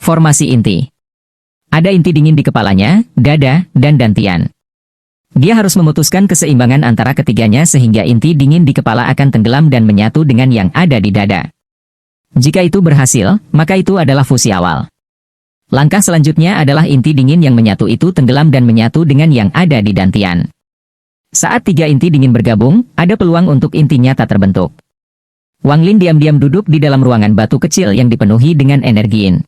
Formasi inti. Ada inti dingin di kepalanya, dada, dan dantian. Dia harus memutuskan keseimbangan antara ketiganya sehingga inti dingin di kepala akan tenggelam dan menyatu dengan yang ada di dada. Jika itu berhasil, maka itu adalah fusi awal. Langkah selanjutnya adalah inti dingin yang menyatu itu tenggelam dan menyatu dengan yang ada di dantian. Saat tiga inti dingin bergabung, ada peluang untuk inti nyata terbentuk. Wang Lin diam-diam duduk di dalam ruangan batu kecil yang dipenuhi dengan energi yin.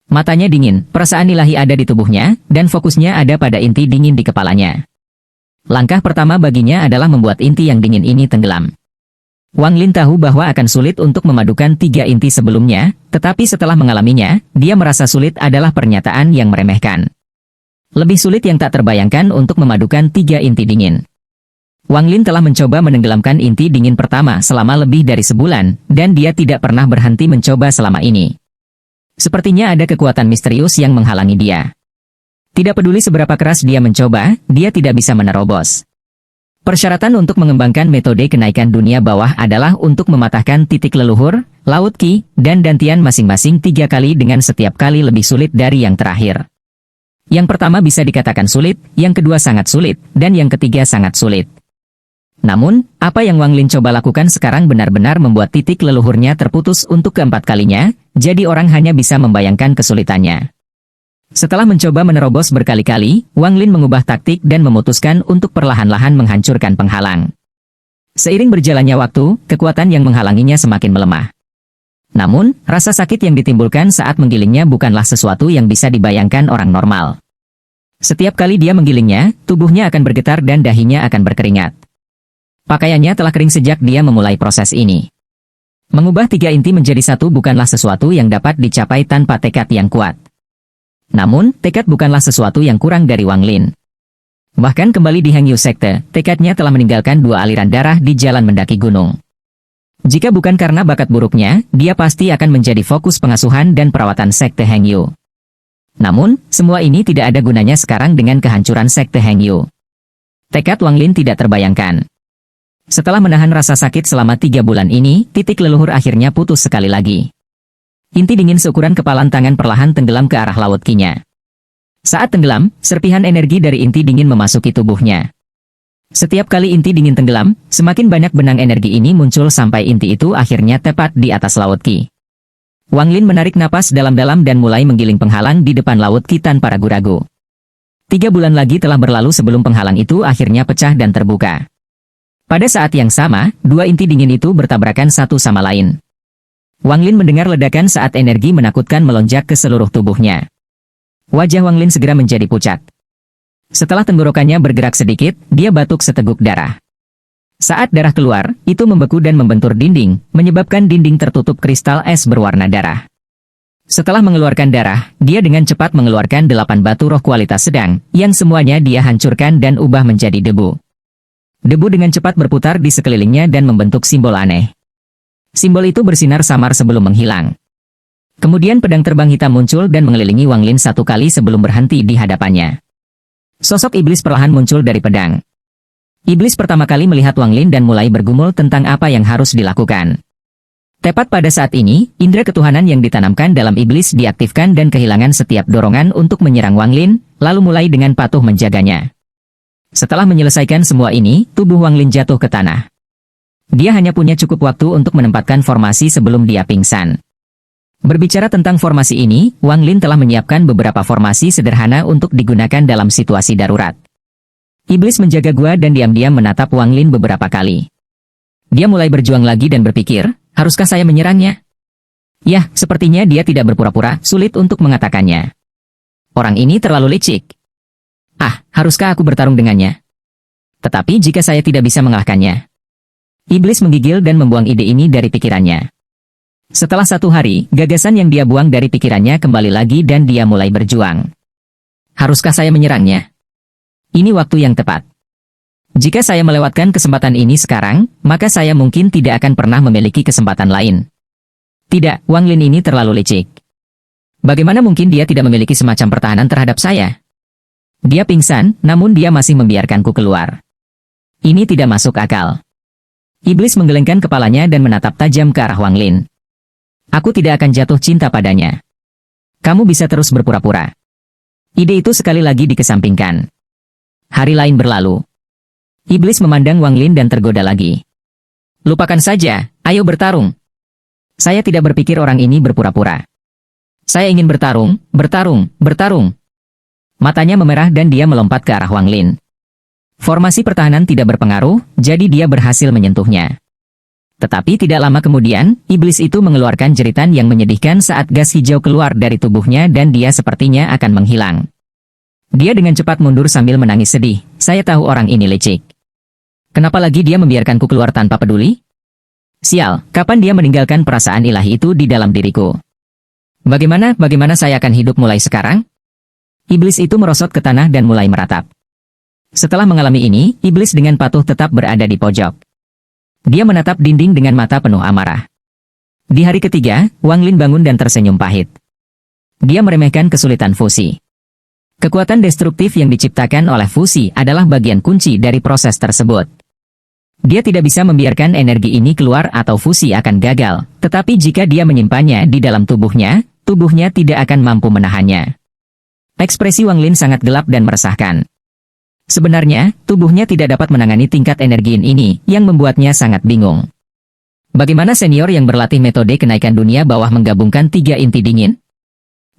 Matanya dingin, perasaan ilahi ada di tubuhnya, dan fokusnya ada pada inti dingin di kepalanya. Langkah pertama baginya adalah membuat inti yang dingin ini tenggelam. Wang Lin tahu bahwa akan sulit untuk memadukan tiga inti sebelumnya, tetapi setelah mengalaminya, dia merasa sulit adalah pernyataan yang meremehkan. Lebih sulit yang tak terbayangkan untuk memadukan tiga inti dingin. Wang Lin telah mencoba menenggelamkan inti dingin pertama selama lebih dari sebulan, dan dia tidak pernah berhenti mencoba selama ini. Sepertinya ada kekuatan misterius yang menghalangi dia. Tidak peduli seberapa keras dia mencoba, dia tidak bisa menerobos. Persyaratan untuk mengembangkan metode kenaikan dunia bawah adalah untuk mematahkan titik leluhur, laut Qi, dan dantian masing-masing 3 kali dengan setiap kali lebih sulit dari yang terakhir. Yang pertama bisa dikatakan sulit, yang kedua sangat sulit, dan yang ketiga sangat sulit. Namun, apa yang Wang Lin coba lakukan sekarang benar-benar membuat titik leluhurnya terputus untuk keempat kalinya, jadi orang hanya bisa membayangkan kesulitannya. Setelah mencoba menerobos berkali-kali, Wang Lin mengubah taktik dan memutuskan untuk perlahan-lahan menghancurkan penghalang. Seiring berjalannya waktu, kekuatan yang menghalanginya semakin melemah. Namun, rasa sakit yang ditimbulkan saat menggilingnya bukanlah sesuatu yang bisa dibayangkan orang normal. Setiap kali dia menggilingnya, tubuhnya akan bergetar dan dahinya akan berkeringat. Pakaiannya telah kering sejak dia memulai proses ini. Mengubah tiga inti menjadi satu bukanlah sesuatu yang dapat dicapai tanpa tekad yang kuat. Namun, tekad bukanlah sesuatu yang kurang dari Wang Lin. Bahkan kembali di Hengyu Sekte, tekadnya telah meninggalkan 2 aliran darah di jalan mendaki gunung. Jika bukan karena bakat buruknya, dia pasti akan menjadi fokus pengasuhan dan perawatan Sekte Hengyu. Namun, semua ini tidak ada gunanya sekarang dengan kehancuran Sekte Hengyu. Tekad Wang Lin tidak terbayangkan. Setelah menahan rasa sakit selama 3 bulan ini, titik leluhur akhirnya putus sekali lagi. Inti dingin seukuran kepalan tangan perlahan tenggelam ke arah laut Qi-nya. Saat tenggelam, serpihan energi dari inti dingin memasuki tubuhnya. Setiap kali inti dingin tenggelam, semakin banyak benang energi ini muncul sampai inti itu akhirnya tepat di atas laut Qi. Wang Lin menarik napas dalam-dalam dan mulai menggiling penghalang di depan laut Qi tanpa ragu-ragu. 3 bulan lagi telah berlalu sebelum penghalang itu akhirnya pecah dan terbuka. Pada saat yang sama, 2 inti dingin itu bertabrakan satu sama lain. Wang Lin mendengar ledakan saat energi menakutkan melonjak ke seluruh tubuhnya. Wajah Wang Lin segera menjadi pucat. Setelah tenggorokannya bergerak sedikit, dia batuk seteguk darah. Saat darah keluar, itu membeku dan membentur dinding, menyebabkan dinding tertutup kristal es berwarna darah. Setelah mengeluarkan darah, dia dengan cepat mengeluarkan 8 batu roh kualitas sedang, yang semuanya dia hancurkan dan ubah menjadi debu. Debu dengan cepat berputar di sekelilingnya dan membentuk simbol aneh. Simbol itu bersinar samar sebelum menghilang. Kemudian pedang terbang hitam muncul dan mengelilingi Wang Lin 1 kali sebelum berhenti di hadapannya. Sosok iblis perlahan muncul dari pedang. Iblis pertama kali melihat Wang Lin dan mulai bergumul tentang apa yang harus dilakukan. Tepat pada saat ini, indera ketuhanan yang ditanamkan dalam iblis diaktifkan dan kehilangan setiap dorongan untuk menyerang Wang Lin, lalu mulai dengan patuh menjaganya. Setelah menyelesaikan semua ini, tubuh Wang Lin jatuh ke tanah. Dia hanya punya cukup waktu untuk menempatkan formasi sebelum dia pingsan. Berbicara tentang formasi ini, Wang Lin telah menyiapkan beberapa formasi sederhana untuk digunakan dalam situasi darurat. Iblis menjaga gua dan diam-diam menatap Wang Lin beberapa kali. Dia mulai berjuang lagi dan berpikir, haruskah saya menyerangnya? Yah, sepertinya dia tidak berpura-pura, sulit untuk mengatakannya. Orang ini terlalu licik. Haruskah aku bertarung dengannya? Tetapi jika saya tidak bisa mengalahkannya. Iblis menggigil dan membuang ide ini dari pikirannya. Setelah 1 hari, gagasan yang dia buang dari pikirannya kembali lagi dan dia mulai berjuang. Haruskah saya menyerangnya? Ini waktu yang tepat. Jika saya melewatkan kesempatan ini sekarang, maka saya mungkin tidak akan pernah memiliki kesempatan lain. Tidak, Wang Lin ini terlalu licik. Bagaimana mungkin dia tidak memiliki semacam pertahanan terhadap saya? Dia pingsan, namun dia masih membiarkanku keluar. Ini tidak masuk akal. Iblis menggelengkan kepalanya dan menatap tajam ke arah Wang Lin. Aku tidak akan jatuh cinta padanya. Kamu bisa terus berpura-pura. Ide itu sekali lagi dikesampingkan. Hari lain berlalu. Iblis memandang Wang Lin dan tergoda lagi. Lupakan saja, ayo bertarung. Saya tidak berpikir orang ini berpura-pura. Saya ingin bertarung, bertarung, bertarung. Matanya memerah dan dia melompat ke arah Wang Lin. Formasi pertahanan tidak berpengaruh, jadi dia berhasil menyentuhnya. Tetapi tidak lama kemudian, iblis itu mengeluarkan jeritan yang menyedihkan saat gas hijau keluar dari tubuhnya dan dia sepertinya akan menghilang. Dia dengan cepat mundur sambil menangis sedih. Saya tahu orang ini licik. Kenapa lagi dia membiarkanku keluar tanpa peduli? Sial, kapan dia meninggalkan perasaan ilahi itu di dalam diriku? Bagaimana saya akan hidup mulai sekarang? Iblis itu merosot ke tanah dan mulai meratap. Setelah mengalami ini, iblis dengan patuh tetap berada di pojok. Dia menatap dinding dengan mata penuh amarah. Di hari ketiga, Wang Lin bangun dan tersenyum pahit. Dia meremehkan kesulitan fusi. Kekuatan destruktif yang diciptakan oleh fusi adalah bagian kunci dari proses tersebut. Dia tidak bisa membiarkan energi ini keluar atau fusi akan gagal, tetapi jika dia menyimpannya di dalam tubuhnya, tubuhnya tidak akan mampu menahannya. Ekspresi Wang Lin sangat gelap dan meresahkan. Sebenarnya, tubuhnya tidak dapat menangani tingkat energi ini, yang membuatnya sangat bingung. Bagaimana senior yang berlatih metode kenaikan dunia bawah menggabungkan 3 inti dingin?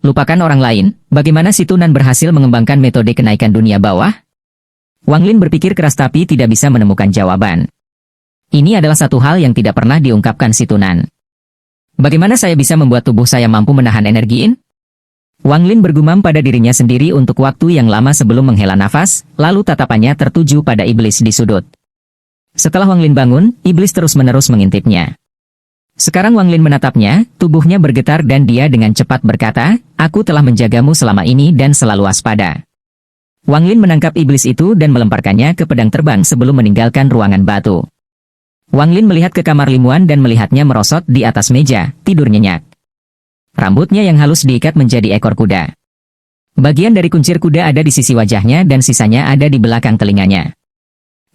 Lupakan orang lain, bagaimana si Tunan berhasil mengembangkan metode kenaikan dunia bawah? Wang Lin berpikir keras tapi tidak bisa menemukan jawaban. Ini adalah satu hal yang tidak pernah diungkapkan si Tunan. Bagaimana saya bisa membuat tubuh saya mampu menahan energiin? Wang Lin bergumam pada dirinya sendiri untuk waktu yang lama sebelum menghela nafas, lalu tatapannya tertuju pada iblis di sudut. Setelah Wang Lin bangun, iblis terus-menerus mengintipnya. Sekarang Wang Lin menatapnya, tubuhnya bergetar dan dia dengan cepat berkata, "Aku telah menjagamu selama ini dan selalu waspada." Wang Lin menangkap iblis itu dan melemparkannya ke pedang terbang sebelum meninggalkan ruangan batu. Wang Lin melihat ke kamar Limuan dan melihatnya merosot di atas meja, tidur nyenyak. Rambutnya yang halus diikat menjadi ekor kuda. Bagian dari kuncir kuda ada di sisi wajahnya dan sisanya ada di belakang telinganya.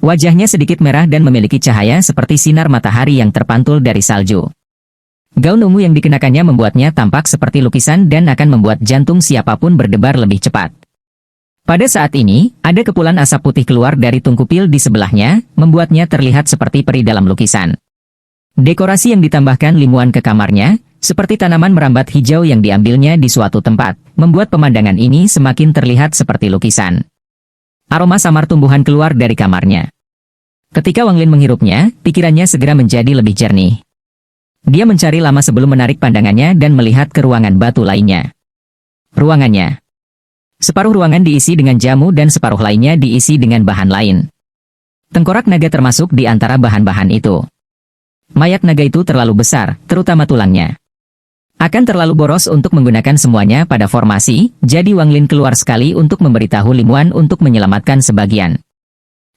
Wajahnya sedikit merah dan memiliki cahaya seperti sinar matahari yang terpantul dari salju. Gaun ungu yang dikenakannya membuatnya tampak seperti lukisan dan akan membuat jantung siapapun berdebar lebih cepat. Pada saat ini, ada kepulan asap putih keluar dari tungkupil di sebelahnya, membuatnya terlihat seperti peri dalam lukisan. Dekorasi yang ditambahkan Limuan ke kamarnya, seperti tanaman merambat hijau yang diambilnya di suatu tempat, membuat pemandangan ini semakin terlihat seperti lukisan. Aroma samar tumbuhan keluar dari kamarnya. Ketika Wang Lin menghirupnya, pikirannya segera menjadi lebih jernih. Dia mencari lama sebelum menarik pandangannya dan melihat ke ruangan batu lainnya. Ruangannya. Separuh ruangan diisi dengan jamu dan separuh lainnya diisi dengan bahan lain. Tengkorak naga termasuk di antara bahan-bahan itu. Mayat naga itu terlalu besar, terutama tulangnya. Akan terlalu boros untuk menggunakan semuanya pada formasi, jadi Wang Lin keluar sekali untuk memberitahu Limuan untuk menyelamatkan sebagian.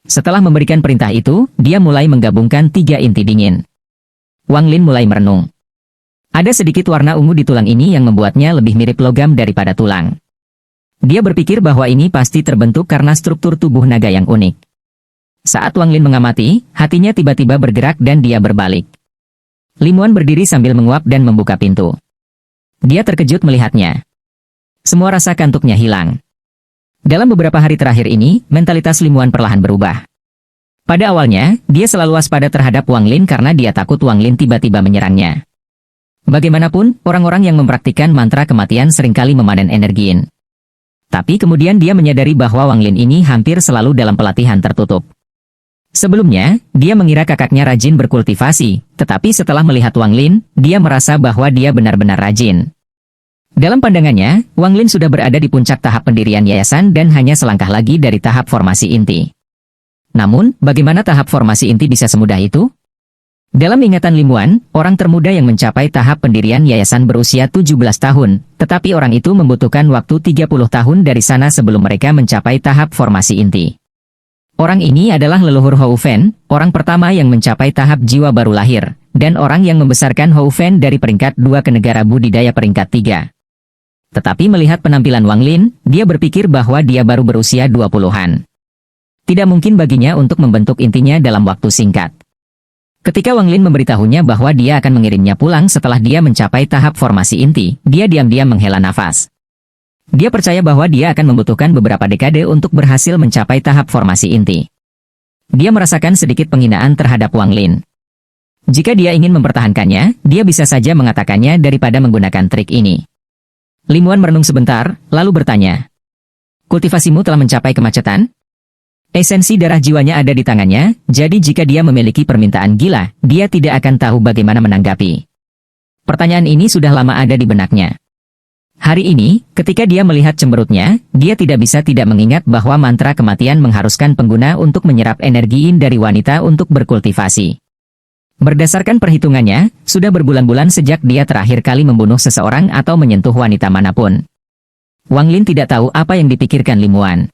Setelah memberikan perintah itu, dia mulai menggabungkan 3 inti dingin. Wang Lin mulai merenung. Ada sedikit warna ungu di tulang ini yang membuatnya lebih mirip logam daripada tulang. Dia berpikir bahwa ini pasti terbentuk karena struktur tubuh naga yang unik. Saat Wang Lin mengamati, hatinya tiba-tiba bergerak dan dia berbalik. Limuan berdiri sambil menguap dan membuka pintu. Dia terkejut melihatnya. Semua rasa kantuknya hilang. Dalam beberapa hari terakhir ini, mentalitas Limuan perlahan berubah. Pada awalnya, dia selalu waspada terhadap Wang Lin karena dia takut Wang Lin tiba-tiba menyerangnya. Bagaimanapun, orang-orang yang mempraktikkan mantra kematian seringkali memanen energiin. Tapi kemudian dia menyadari bahwa Wang Lin ini hampir selalu dalam pelatihan tertutup. Sebelumnya, dia mengira kakaknya rajin berkultivasi, tetapi setelah melihat Wang Lin, dia merasa bahwa dia benar-benar rajin. Dalam pandangannya, Wang Lin sudah berada di puncak tahap pendirian yayasan dan hanya selangkah lagi dari tahap formasi inti. Namun, bagaimana tahap formasi inti bisa semudah itu? Dalam ingatan Limuan, orang termuda yang mencapai tahap pendirian yayasan berusia 17 tahun, tetapi orang itu membutuhkan waktu 30 tahun dari sana sebelum mereka mencapai tahap formasi inti. Orang ini adalah leluhur Hou Fen, orang pertama yang mencapai tahap jiwa baru lahir, dan orang yang membesarkan Hou Fen dari peringkat 2 ke negara budidaya peringkat 3. Tetapi melihat penampilan Wang Lin, dia berpikir bahwa dia baru berusia 20-an. Tidak mungkin baginya untuk membentuk intinya dalam waktu singkat. Ketika Wang Lin memberitahunya bahwa dia akan mengirimnya pulang setelah dia mencapai tahap formasi inti, dia diam-diam menghela nafas. Dia percaya bahwa dia akan membutuhkan beberapa dekade untuk berhasil mencapai tahap formasi inti. Dia merasakan sedikit penghinaan terhadap Wang Lin. Jika dia ingin mempertahankannya, dia bisa saja mengatakannya daripada menggunakan trik ini. Limuan merenung sebentar, lalu bertanya, "Kultivasimu telah mencapai kemacetan?" Esensi darah jiwanya ada di tangannya, jadi jika dia memiliki permintaan gila, dia tidak akan tahu bagaimana menanggapi. Pertanyaan ini sudah lama ada di benaknya. Hari ini, ketika dia melihat cemberutnya, dia tidak bisa tidak mengingat bahwa mantra kematian mengharuskan pengguna untuk menyerap energi yin dari wanita untuk berkultivasi. Berdasarkan perhitungannya, sudah berbulan-bulan sejak dia terakhir kali membunuh seseorang atau menyentuh wanita manapun. Wang Lin tidak tahu apa yang dipikirkan Limuan.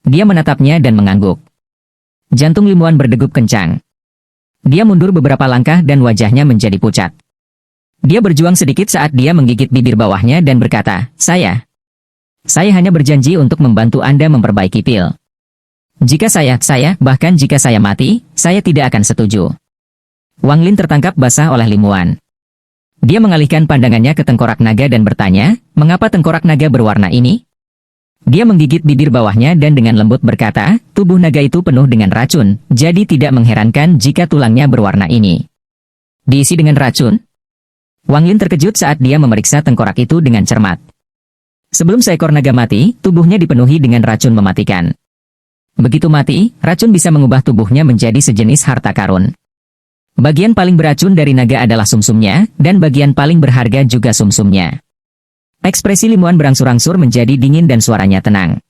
Dia menatapnya dan mengangguk. Jantung Limuan berdegup kencang. Dia mundur beberapa langkah dan wajahnya menjadi pucat. Dia berjuang sedikit saat dia menggigit bibir bawahnya dan berkata, Saya hanya berjanji untuk membantu Anda memperbaiki pil. Jika bahkan jika saya mati, saya tidak akan setuju." Wang Lin tertangkap basah oleh Limuan. Dia mengalihkan pandangannya ke tengkorak naga dan bertanya, "Mengapa tengkorak naga berwarna ini?" Dia menggigit bibir bawahnya dan dengan lembut berkata, "Tubuh naga itu penuh dengan racun, jadi tidak mengherankan jika tulangnya berwarna ini." "Diisi dengan racun?" Wang Lin terkejut saat dia memeriksa tengkorak itu dengan cermat. Sebelum seekor naga mati, tubuhnya dipenuhi dengan racun mematikan. Begitu mati, racun bisa mengubah tubuhnya menjadi sejenis harta karun. Bagian paling beracun dari naga adalah sumsumnya, dan bagian paling berharga juga sumsumnya. Ekspresi Limuan berangsur-angsur menjadi dingin dan suaranya tenang.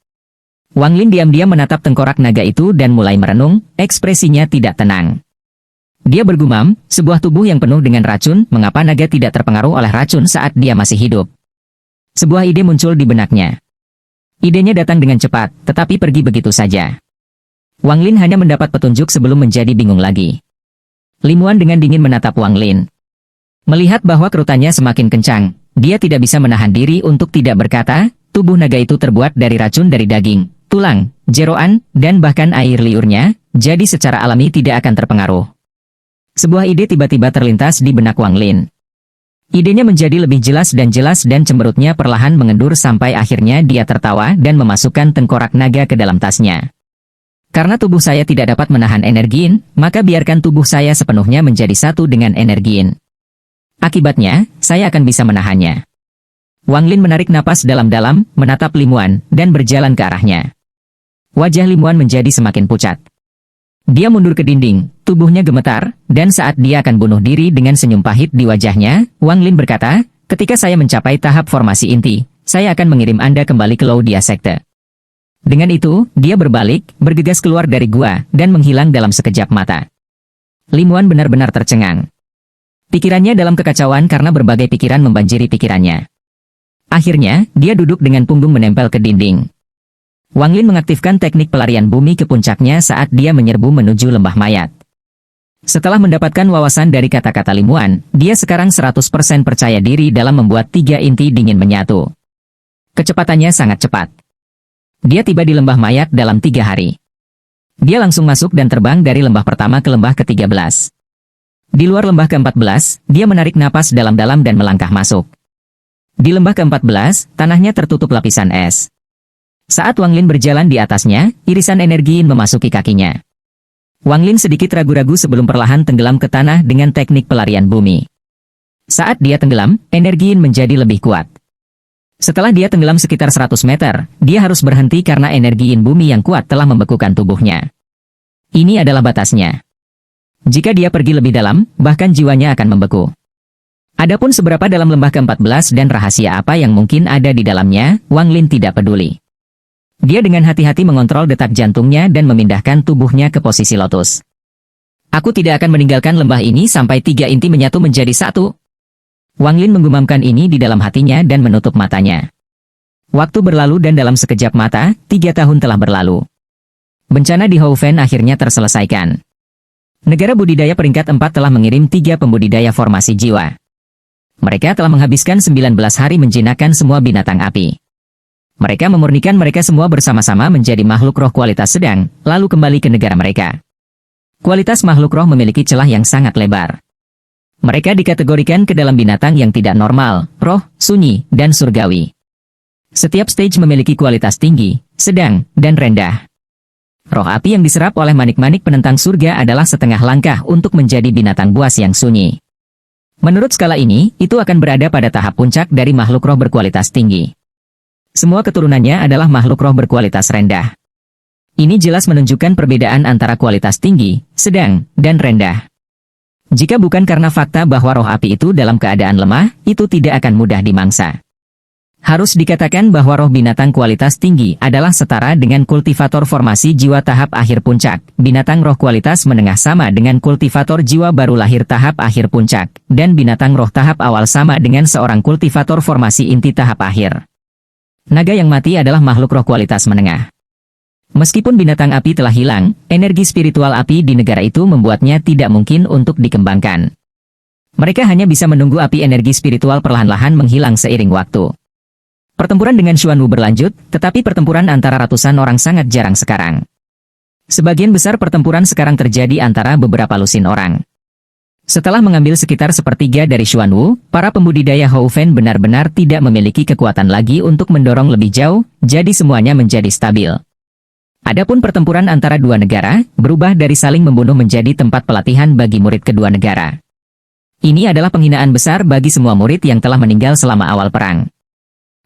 Wang Lin diam-diam menatap tengkorak naga itu dan mulai merenung, ekspresinya tidak tenang. Dia bergumam, sebuah tubuh yang penuh dengan racun, mengapa naga tidak terpengaruh oleh racun saat dia masih hidup? Sebuah ide muncul di benaknya. Idenya datang dengan cepat, tetapi pergi begitu saja. Wang Lin hanya mendapat petunjuk sebelum menjadi bingung lagi. Limuan dengan dingin menatap Wang Lin. Melihat bahwa kerutannya semakin kencang, dia tidak bisa menahan diri untuk tidak berkata, tubuh naga itu terbuat dari racun dari daging, tulang, jeroan, dan bahkan air liurnya, jadi secara alami tidak akan terpengaruh. Sebuah ide tiba-tiba terlintas di benak Wang Lin. Idenya menjadi lebih jelas dan cemberutnya perlahan mengendur sampai akhirnya dia tertawa dan memasukkan tengkorak naga ke dalam tasnya. Karena tubuh saya tidak dapat menahan energi yin, maka biarkan tubuh saya sepenuhnya menjadi satu dengan energi yin. Akibatnya, saya akan bisa menahannya. Wang Lin menarik napas dalam-dalam, menatap Limuan, dan berjalan ke arahnya. Wajah Limuan menjadi semakin pucat. Dia mundur ke dinding, tubuhnya gemetar, dan saat dia akan bunuh diri dengan senyum pahit di wajahnya, Wang Lin berkata, "Ketika saya mencapai tahap formasi inti, saya akan mengirim Anda kembali ke Laudia Sekte." Dengan itu, dia berbalik, bergegas keluar dari gua, dan menghilang dalam sekejap mata. Limuan benar-benar tercengang. Pikirannya dalam kekacauan karena berbagai pikiran membanjiri pikirannya. Akhirnya, dia duduk dengan punggung menempel ke dinding. Wang Lin mengaktifkan teknik pelarian bumi ke puncaknya saat dia menyerbu menuju lembah mayat. Setelah mendapatkan wawasan dari kata-kata Limuan, dia sekarang 100% percaya diri dalam membuat 3 inti dingin menyatu. Kecepatannya sangat cepat. Dia tiba di lembah mayat dalam 3 hari. Dia langsung masuk dan terbang dari lembah pertama ke lembah ke-13. Di luar lembah ke-14, dia menarik napas dalam-dalam dan melangkah masuk. Di lembah ke-14, tanahnya tertutup lapisan es. Saat Wang Lin berjalan di atasnya, irisan energi yin memasuki kakinya. Wang Lin sedikit ragu-ragu sebelum perlahan tenggelam ke tanah dengan teknik pelarian bumi. Saat dia tenggelam, energi yin menjadi lebih kuat. Setelah dia tenggelam sekitar 100 meter, dia harus berhenti karena energi yin bumi yang kuat telah membekukan tubuhnya. Ini adalah batasnya. Jika dia pergi lebih dalam, bahkan jiwanya akan membeku. Adapun seberapa dalam lembah ke-14 dan rahasia apa yang mungkin ada di dalamnya, Wang Lin tidak peduli. Dia dengan hati-hati mengontrol detak jantungnya dan memindahkan tubuhnya ke posisi lotus. "Aku tidak akan meninggalkan lembah ini sampai 3 inti menyatu menjadi satu." Wang Lin menggumamkan ini di dalam hatinya dan menutup matanya. Waktu berlalu dan dalam sekejap mata, 3 tahun telah berlalu. Bencana di Houfen akhirnya terselesaikan. Negara budidaya peringkat 4 telah mengirim 3 pembudidaya formasi jiwa. Mereka telah menghabiskan 19 hari menjinakkan semua binatang api. Mereka memurnikan mereka semua bersama-sama menjadi makhluk roh kualitas sedang, lalu kembali ke negara mereka. Kualitas makhluk roh memiliki celah yang sangat lebar. Mereka dikategorikan ke dalam binatang yang tidak normal, roh, sunyi, dan surgawi. Setiap stage memiliki kualitas tinggi, sedang, dan rendah. Roh api yang diserap oleh manik-manik penentang surga adalah setengah langkah untuk menjadi binatang buas yang sunyi. Menurut skala ini, itu akan berada pada tahap puncak dari makhluk roh berkualitas tinggi. Semua keturunannya adalah makhluk roh berkualitas rendah. Ini jelas menunjukkan perbedaan antara kualitas tinggi, sedang, dan rendah. Jika bukan karena fakta bahwa roh api itu dalam keadaan lemah, itu tidak akan mudah dimangsa. Harus dikatakan bahwa roh binatang kualitas tinggi adalah setara dengan kultivator formasi jiwa tahap akhir puncak. Binatang roh kualitas menengah sama dengan kultivator jiwa baru lahir tahap akhir puncak, dan binatang roh tahap awal sama dengan seorang kultivator formasi inti tahap akhir. Naga yang mati adalah makhluk roh kualitas menengah. Meskipun binatang api telah hilang, energi spiritual api di negara itu membuatnya tidak mungkin untuk dikembangkan. Mereka hanya bisa menunggu api energi spiritual perlahan-lahan menghilang seiring waktu. Pertempuran dengan Xuanwu berlanjut, tetapi pertempuran antara ratusan orang sangat jarang sekarang. Sebagian besar pertempuran sekarang terjadi antara beberapa lusin orang. Setelah mengambil sekitar sepertiga dari Xuanwu, para pembudidaya Houfen benar-benar tidak memiliki kekuatan lagi untuk mendorong lebih jauh, jadi semuanya menjadi stabil. Adapun pertempuran antara dua negara, berubah dari saling membunuh menjadi tempat pelatihan bagi murid kedua negara. Ini adalah penghinaan besar bagi semua murid yang telah meninggal selama awal perang.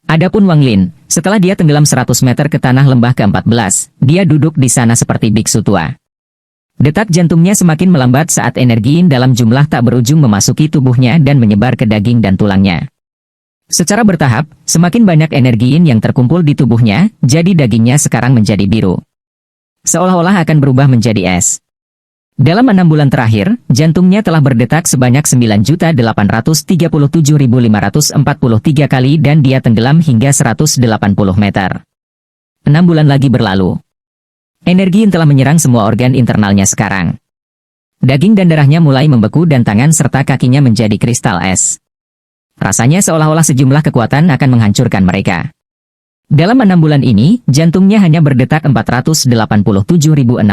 Adapun Wang Lin, setelah dia tenggelam 100 meter ke tanah lembah ke-14, dia duduk di sana seperti biksu tua. Detak jantungnya semakin melambat saat energi yin dalam jumlah tak berujung memasuki tubuhnya dan menyebar ke daging dan tulangnya. Secara bertahap, semakin banyak energi yin yang terkumpul di tubuhnya, jadi dagingnya sekarang menjadi biru. Seolah-olah akan berubah menjadi es. Dalam 6 bulan terakhir, jantungnya telah berdetak sebanyak 9.837.543 kali dan dia tenggelam hingga 180 meter. 6 bulan lagi berlalu. Energi yin telah menyerang semua organ internalnya sekarang. Daging dan darahnya mulai membeku dan tangan serta kakinya menjadi kristal es. Rasanya seolah-olah sejumlah kekuatan akan menghancurkan mereka. Dalam 6 bulan ini, jantungnya hanya berdetak 487.659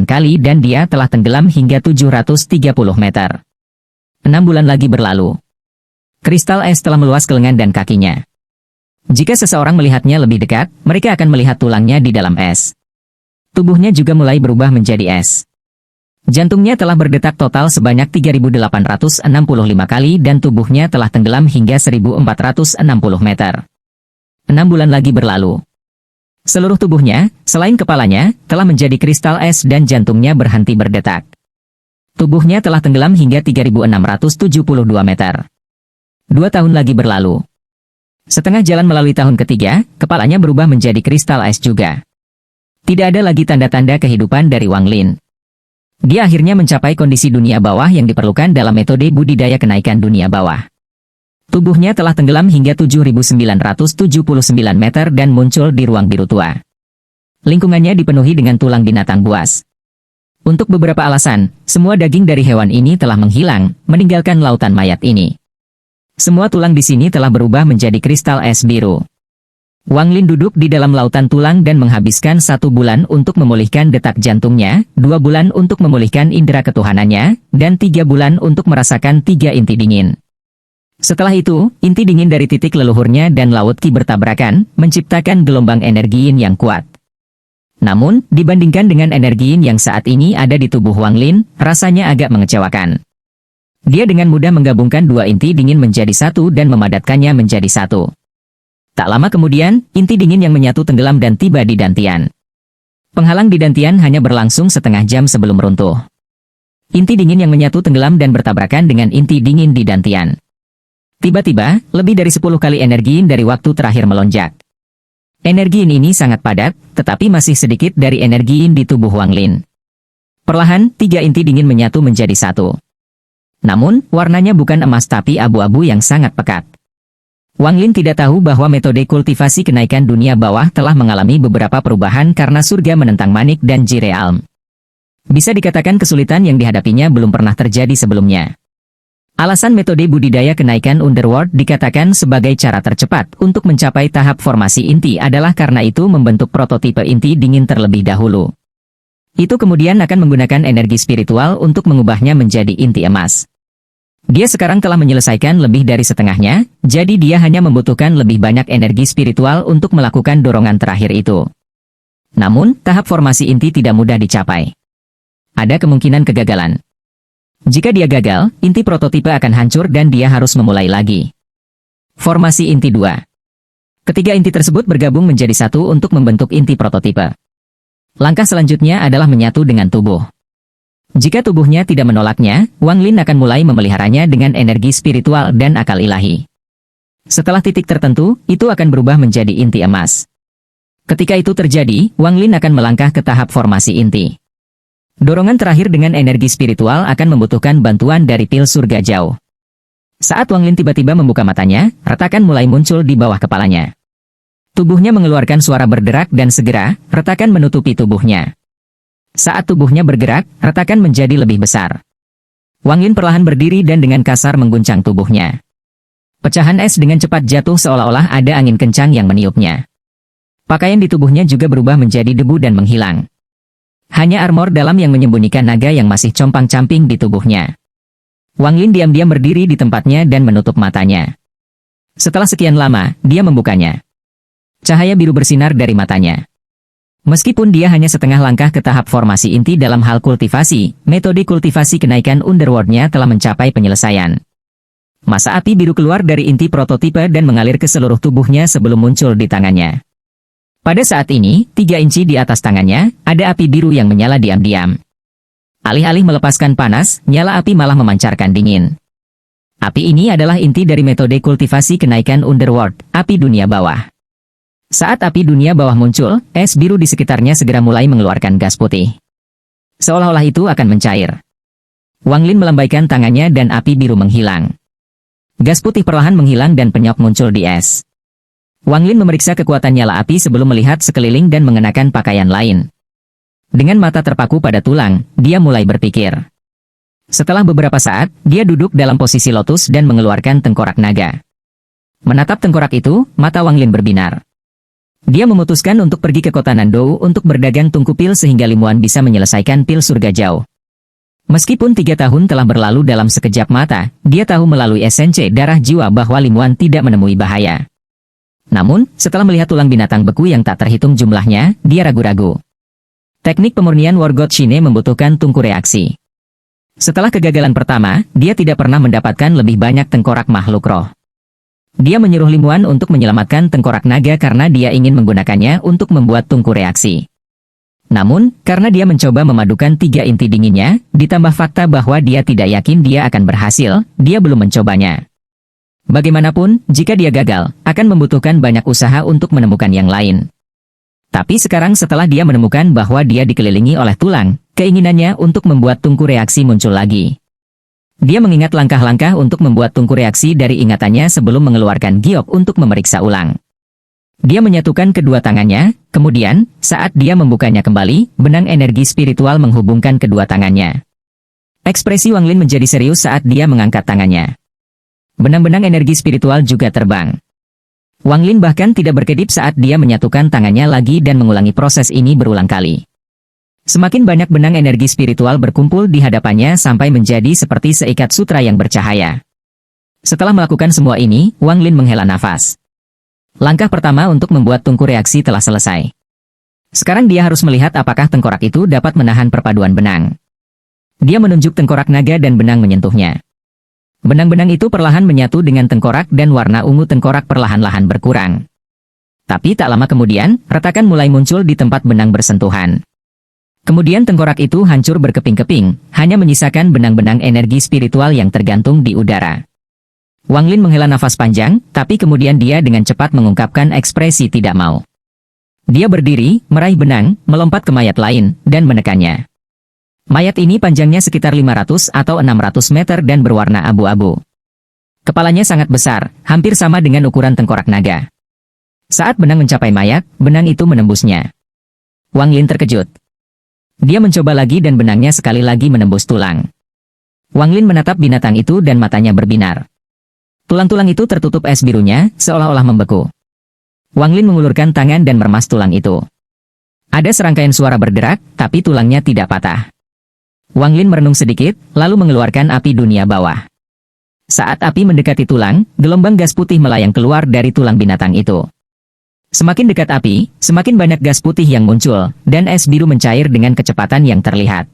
kali dan dia telah tenggelam hingga 730 meter. 6 bulan lagi berlalu. Kristal es telah meluas ke lengan dan kakinya. Jika seseorang melihatnya lebih dekat, mereka akan melihat tulangnya di dalam es. Tubuhnya juga mulai berubah menjadi es. Jantungnya telah berdetak total sebanyak 3.865 kali dan tubuhnya telah tenggelam hingga 1.460 meter. 6 bulan lagi berlalu. Seluruh tubuhnya, selain kepalanya, telah menjadi kristal es dan jantungnya berhenti berdetak. Tubuhnya telah tenggelam hingga 3.672 meter. 2 tahun lagi berlalu. Setengah jalan melalui tahun ketiga, kepalanya berubah menjadi kristal es juga. Tidak ada lagi tanda-tanda kehidupan dari Wang Lin. Dia akhirnya mencapai kondisi dunia bawah yang diperlukan dalam metode budidaya kenaikan dunia bawah. Tubuhnya telah tenggelam hingga 7.979 meter dan muncul di ruang biru tua. Lingkungannya dipenuhi dengan tulang binatang buas. Untuk beberapa alasan, semua daging dari hewan ini telah menghilang, meninggalkan lautan mayat ini. Semua tulang di sini telah berubah menjadi kristal es biru. Wang Lin duduk di dalam lautan tulang dan menghabiskan 1 bulan untuk memulihkan detak jantungnya, 2 bulan untuk memulihkan indera ketuhanannya, dan 3 bulan untuk merasakan 3 inti dingin. Setelah itu, inti dingin dari titik leluhurnya dan laut Qi bertabrakan, menciptakan gelombang energi yin yang kuat. Namun, dibandingkan dengan energi yin yang saat ini ada di tubuh Wang Lin, rasanya agak mengecewakan. Dia dengan mudah menggabungkan 2 inti dingin menjadi satu dan memadatkannya menjadi satu. Tak lama kemudian, inti dingin yang menyatu tenggelam dan tiba di Dantian. Penghalang di Dantian hanya berlangsung setengah jam sebelum runtuh. Inti dingin yang menyatu tenggelam dan bertabrakan dengan inti dingin di Dantian. Tiba-tiba, lebih dari 10 kali energi yin dari waktu terakhir melonjak. Energi yin ini sangat padat, tetapi masih sedikit dari energi yin di tubuh Wang Lin. Perlahan, 3 inti dingin menyatu menjadi satu. Namun, warnanya bukan emas tapi abu-abu yang sangat pekat. Wang Lin tidak tahu bahwa metode kultivasi kenaikan dunia bawah telah mengalami beberapa perubahan karena surga menentang Manik dan Jirealm. Bisa dikatakan kesulitan yang dihadapinya belum pernah terjadi sebelumnya. Alasan metode budidaya kenaikan Underworld dikatakan sebagai cara tercepat untuk mencapai tahap formasi inti adalah karena itu membentuk prototipe inti dingin terlebih dahulu. Itu kemudian akan menggunakan energi spiritual untuk mengubahnya menjadi inti emas. Dia sekarang telah menyelesaikan lebih dari setengahnya, jadi dia hanya membutuhkan lebih banyak energi spiritual untuk melakukan dorongan terakhir itu. Namun, tahap formasi inti tidak mudah dicapai. Ada kemungkinan kegagalan. Jika dia gagal, inti prototipe akan hancur dan dia harus memulai lagi. Formasi inti 2. Ketiga inti tersebut bergabung menjadi satu untuk membentuk inti prototipe. Langkah selanjutnya adalah menyatu dengan tubuh. Jika tubuhnya tidak menolaknya, Wang Lin akan mulai memeliharanya dengan energi spiritual dan akal ilahi. Setelah titik tertentu, itu akan berubah menjadi inti emas. Ketika itu terjadi, Wang Lin akan melangkah ke tahap formasi inti. Dorongan terakhir dengan energi spiritual akan membutuhkan bantuan dari pil surga jauh. Saat Wang Lin tiba-tiba membuka matanya, retakan mulai muncul di bawah kepalanya. Tubuhnya mengeluarkan suara berderak dan segera, retakan menutupi tubuhnya. Saat tubuhnya bergerak, retakan menjadi lebih besar. Wang Lin perlahan berdiri dan dengan kasar mengguncang tubuhnya. Pecahan es dengan cepat jatuh seolah-olah ada angin kencang yang meniupnya. Pakaian di tubuhnya juga berubah menjadi debu dan menghilang. Hanya armor dalam yang menyembunyikan naga yang masih compang-camping di tubuhnya. Wang Lin diam-diam berdiri di tempatnya dan menutup matanya. Setelah sekian lama, dia membukanya. Cahaya biru bersinar dari matanya. Meskipun dia hanya setengah langkah ke tahap formasi inti dalam hal kultivasi, metode kultivasi kenaikan underworld-nya telah mencapai penyelesaian. Masa api biru keluar dari inti prototipe dan mengalir ke seluruh tubuhnya sebelum muncul di tangannya. Pada saat ini, 3 inci di atas tangannya, ada api biru yang menyala diam-diam. Alih-alih melepaskan panas, nyala api malah memancarkan dingin. Api ini adalah inti dari metode kultivasi kenaikan underworld, api dunia bawah. Saat api dunia bawah muncul, es biru di sekitarnya segera mulai mengeluarkan gas putih. Seolah-olah itu akan mencair. Wang Lin melambaikan tangannya dan api biru menghilang. Gas putih perlahan menghilang dan penyok muncul di es. Wang Lin memeriksa kekuatan nyala api sebelum melihat sekeliling dan mengenakan pakaian lain. Dengan mata terpaku pada tulang, dia mulai berpikir. Setelah beberapa saat, dia duduk dalam posisi lotus dan mengeluarkan tengkorak naga. Menatap tengkorak itu, mata Wang Lin berbinar. Dia memutuskan untuk pergi ke kota Nandou untuk berdagang tungku pil sehingga Li Muan bisa menyelesaikan pil surga jauh. Meskipun 3 tahun telah berlalu dalam sekejap mata, dia tahu melalui esensi darah jiwa bahwa Li Muan tidak menemui bahaya. Namun, setelah melihat tulang binatang beku yang tak terhitung jumlahnya, dia ragu-ragu. Teknik pemurnian War God Shine membutuhkan tungku reaksi. Setelah kegagalan pertama, dia tidak pernah mendapatkan lebih banyak tengkorak makhluk roh. Dia menyuruh Li Muan untuk menyelamatkan tengkorak naga karena dia ingin menggunakannya untuk membuat tungku reaksi. Namun, karena dia mencoba memadukan 3 inti dinginnya, ditambah fakta bahwa dia tidak yakin dia akan berhasil, dia belum mencobanya. Bagaimanapun, jika dia gagal, akan membutuhkan banyak usaha untuk menemukan yang lain. Tapi sekarang setelah dia menemukan bahwa dia dikelilingi oleh tulang, keinginannya untuk membuat tungku reaksi muncul lagi. Dia mengingat langkah-langkah untuk membuat tungku reaksi dari ingatannya sebelum mengeluarkan giok untuk memeriksa ulang. Dia menyatukan kedua tangannya, kemudian, saat dia membukanya kembali, benang energi spiritual menghubungkan kedua tangannya. Ekspresi Wang Lin menjadi serius saat dia mengangkat tangannya. Benang-benang energi spiritual juga terbang. Wang Lin bahkan tidak berkedip saat dia menyatukan tangannya lagi dan mengulangi proses ini berulang kali. Semakin banyak benang energi spiritual berkumpul di hadapannya sampai menjadi seperti seikat sutra yang bercahaya. Setelah melakukan semua ini, Wang Lin menghela nafas. Langkah pertama untuk membuat tungku reaksi telah selesai. Sekarang dia harus melihat apakah tengkorak itu dapat menahan perpaduan benang. Dia menunjuk tengkorak naga dan benang menyentuhnya. Benang-benang itu perlahan menyatu dengan tengkorak dan warna ungu tengkorak perlahan-lahan berkurang. Tapi tak lama kemudian, retakan mulai muncul di tempat benang bersentuhan. Kemudian tengkorak itu hancur berkeping-keping, hanya menyisakan benang-benang energi spiritual yang tergantung di udara. Wang Lin menghela nafas panjang, tapi kemudian dia dengan cepat mengungkapkan ekspresi tidak mau. Dia berdiri, meraih benang, melompat ke mayat lain, dan menekannya. Mayat ini panjangnya sekitar 500 atau 600 meter dan berwarna abu-abu. Kepalanya sangat besar, hampir sama dengan ukuran tengkorak naga. Saat benang mencapai mayat, benang itu menembusnya. Wang Lin terkejut. Dia mencoba lagi dan benangnya sekali lagi menembus tulang. Wang Lin menatap binatang itu dan matanya berbinar. Tulang-tulang itu tertutup es birunya, seolah-olah membeku. Wang Lin mengulurkan tangan dan meremas tulang itu. Ada serangkaian suara berderak, tapi tulangnya tidak patah. Wang Lin merenung sedikit, lalu mengeluarkan api dunia bawah. Saat api mendekati tulang, gelombang gas putih melayang keluar dari tulang binatang itu. Semakin dekat api, semakin banyak gas putih yang muncul, dan es biru mencair dengan kecepatan yang terlihat.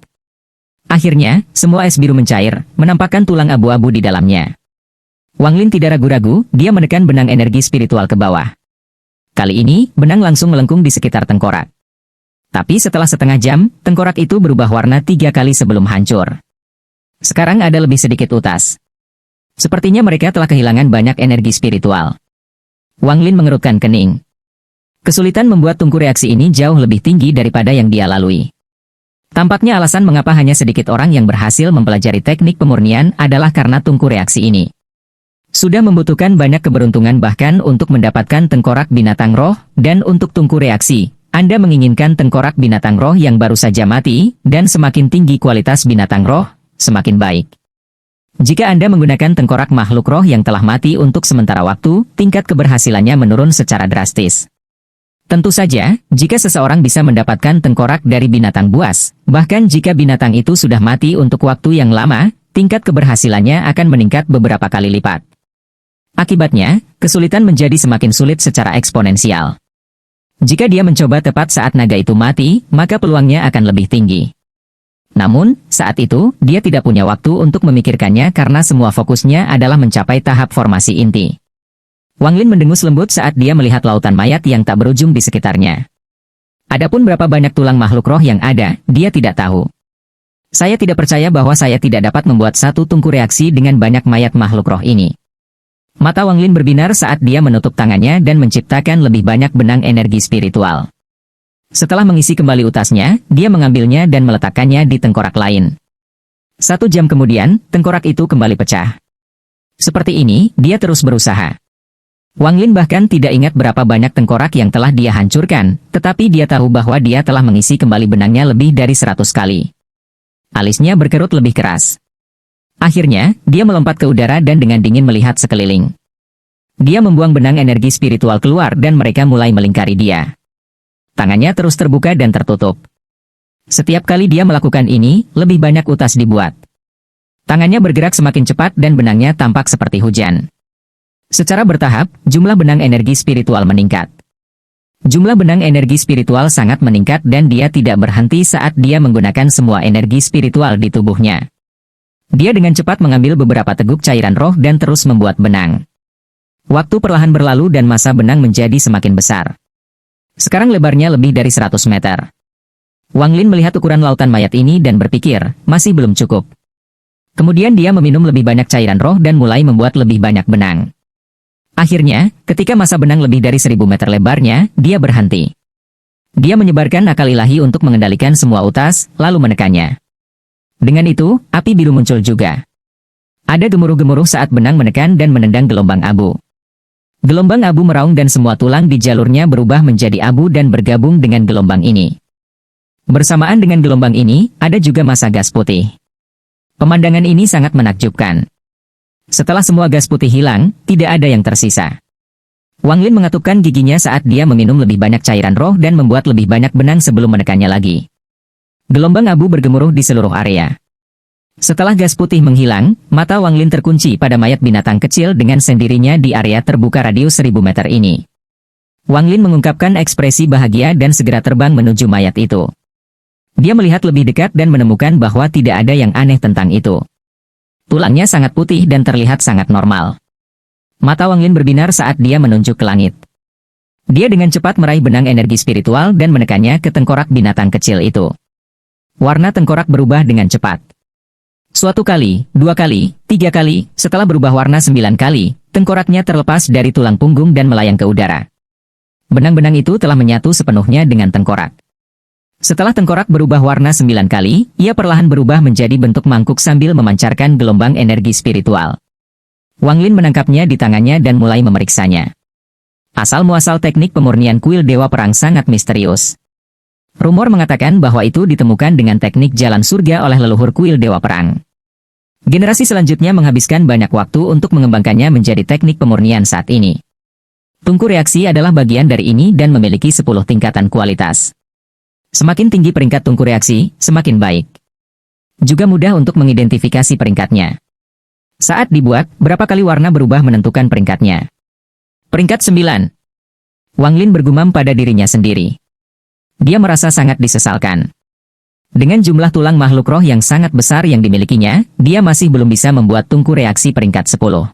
Akhirnya, semua es biru mencair, menampakkan tulang abu-abu di dalamnya. Wang Lin tidak ragu-ragu, dia menekan benang energi spiritual ke bawah. Kali ini, benang langsung melengkung di sekitar tengkorak. Tapi setelah setengah jam, tengkorak itu berubah warna 3 kali sebelum hancur. Sekarang ada lebih sedikit utas. Sepertinya mereka telah kehilangan banyak energi spiritual. Wang Lin mengerutkan kening. Kesulitan membuat tungku reaksi ini jauh lebih tinggi daripada yang dia lalui. Tampaknya alasan mengapa hanya sedikit orang yang berhasil mempelajari teknik pemurnian adalah karena tungku reaksi ini sudah membutuhkan banyak keberuntungan bahkan untuk mendapatkan tengkorak binatang roh, dan untuk tungku reaksi, Anda menginginkan tengkorak binatang roh yang baru saja mati, dan semakin tinggi kualitas binatang roh, semakin baik. Jika Anda menggunakan tengkorak makhluk roh yang telah mati untuk sementara waktu, tingkat keberhasilannya menurun secara drastis. Tentu saja, jika seseorang bisa mendapatkan tengkorak dari binatang buas, bahkan jika binatang itu sudah mati untuk waktu yang lama, tingkat keberhasilannya akan meningkat beberapa kali lipat. Akibatnya, kesulitan menjadi semakin sulit secara eksponensial. Jika dia mencoba tepat saat naga itu mati, maka peluangnya akan lebih tinggi. Namun, saat itu, dia tidak punya waktu untuk memikirkannya karena semua fokusnya adalah mencapai tahap formasi inti. Wang Lin mendengus lembut saat dia melihat lautan mayat yang tak berujung di sekitarnya. Adapun berapa banyak tulang makhluk roh yang ada, dia tidak tahu. Saya tidak percaya bahwa saya tidak dapat membuat satu tungku reaksi dengan banyak mayat makhluk roh ini. Mata Wang Lin berbinar saat dia menutup tangannya dan menciptakan lebih banyak benang energi spiritual. Setelah mengisi kembali utasnya, dia mengambilnya dan meletakkannya di tengkorak lain. 1 jam kemudian, tengkorak itu kembali pecah. Seperti ini, dia terus berusaha. Wang Lin bahkan tidak ingat berapa banyak tengkorak yang telah dia hancurkan, tetapi dia tahu bahwa dia telah mengisi kembali benangnya lebih dari 100 kali. Alisnya berkerut lebih keras. Akhirnya, dia melompat ke udara dan dengan dingin melihat sekeliling. Dia membuang benang energi spiritual keluar dan mereka mulai melingkari dia. Tangannya terus terbuka dan tertutup. Setiap kali dia melakukan ini, lebih banyak utas dibuat. Tangannya bergerak semakin cepat dan benangnya tampak seperti hujan. Secara bertahap, jumlah benang energi spiritual meningkat. Jumlah benang energi spiritual sangat meningkat dan dia tidak berhenti saat dia menggunakan semua energi spiritual di tubuhnya. Dia dengan cepat mengambil beberapa teguk cairan roh dan terus membuat benang. Waktu perlahan berlalu dan massa benang menjadi semakin besar. Sekarang lebarnya lebih dari 100 meter. Wang Lin melihat ukuran lautan mayat ini dan berpikir, masih belum cukup. Kemudian dia meminum lebih banyak cairan roh dan mulai membuat lebih banyak benang. Akhirnya, ketika massa benang lebih dari 1000 meter lebarnya, dia berhenti. Dia menyebarkan akal ilahi untuk mengendalikan semua utas, lalu menekannya. Dengan itu, api biru muncul juga. Ada gemuruh-gemuruh saat benang menekan dan menendang gelombang abu. Gelombang abu meraung dan semua tulang di jalurnya berubah menjadi abu dan bergabung dengan gelombang ini. Bersamaan dengan gelombang ini, ada juga massa gas putih. Pemandangan ini sangat menakjubkan. Setelah semua gas putih hilang, tidak ada yang tersisa. Wang Lin mengatupkan giginya saat dia meminum lebih banyak cairan roh dan membuat lebih banyak benang sebelum menekannya lagi. Gelombang abu bergemuruh di seluruh area. Setelah gas putih menghilang, mata Wang Lin terkunci pada mayat binatang kecil dengan sendirinya di area terbuka radius 1000 meter ini. Wang Lin mengungkapkan ekspresi bahagia dan segera terbang menuju mayat itu. Dia melihat lebih dekat dan menemukan bahwa tidak ada yang aneh tentang itu. Tulangnya sangat putih dan terlihat sangat normal. Mata Wang Lin berbinar saat dia menunjuk ke langit. Dia dengan cepat meraih benang energi spiritual dan menekannya ke tengkorak binatang kecil itu. Warna tengkorak berubah dengan cepat. Suatu kali, 2 kali, 3 kali, setelah berubah warna 9 kali, tengkoraknya terlepas dari tulang punggung dan melayang ke udara. Benang-benang itu telah menyatu sepenuhnya dengan tengkorak. Setelah tengkorak berubah warna 9 kali, ia perlahan berubah menjadi bentuk mangkuk sambil memancarkan gelombang energi spiritual. Wang Lin menangkapnya di tangannya dan mulai memeriksanya. Asal-muasal teknik pemurnian kuil Dewa Perang sangat misterius. Rumor mengatakan bahwa itu ditemukan dengan teknik jalan surga oleh leluhur kuil Dewa Perang. Generasi selanjutnya menghabiskan banyak waktu untuk mengembangkannya menjadi teknik pemurnian saat ini. Tungku reaksi adalah bagian dari ini dan memiliki 10 tingkatan kualitas. Semakin tinggi peringkat tungku reaksi, semakin baik. Juga mudah untuk mengidentifikasi peringkatnya. Saat dibuat, berapa kali warna berubah menentukan peringkatnya. Peringkat 9. Wang Lin bergumam pada dirinya sendiri. Dia merasa sangat disesalkan. Dengan jumlah tulang makhluk roh yang sangat besar yang dimilikinya, dia masih belum bisa membuat tungku reaksi peringkat 10.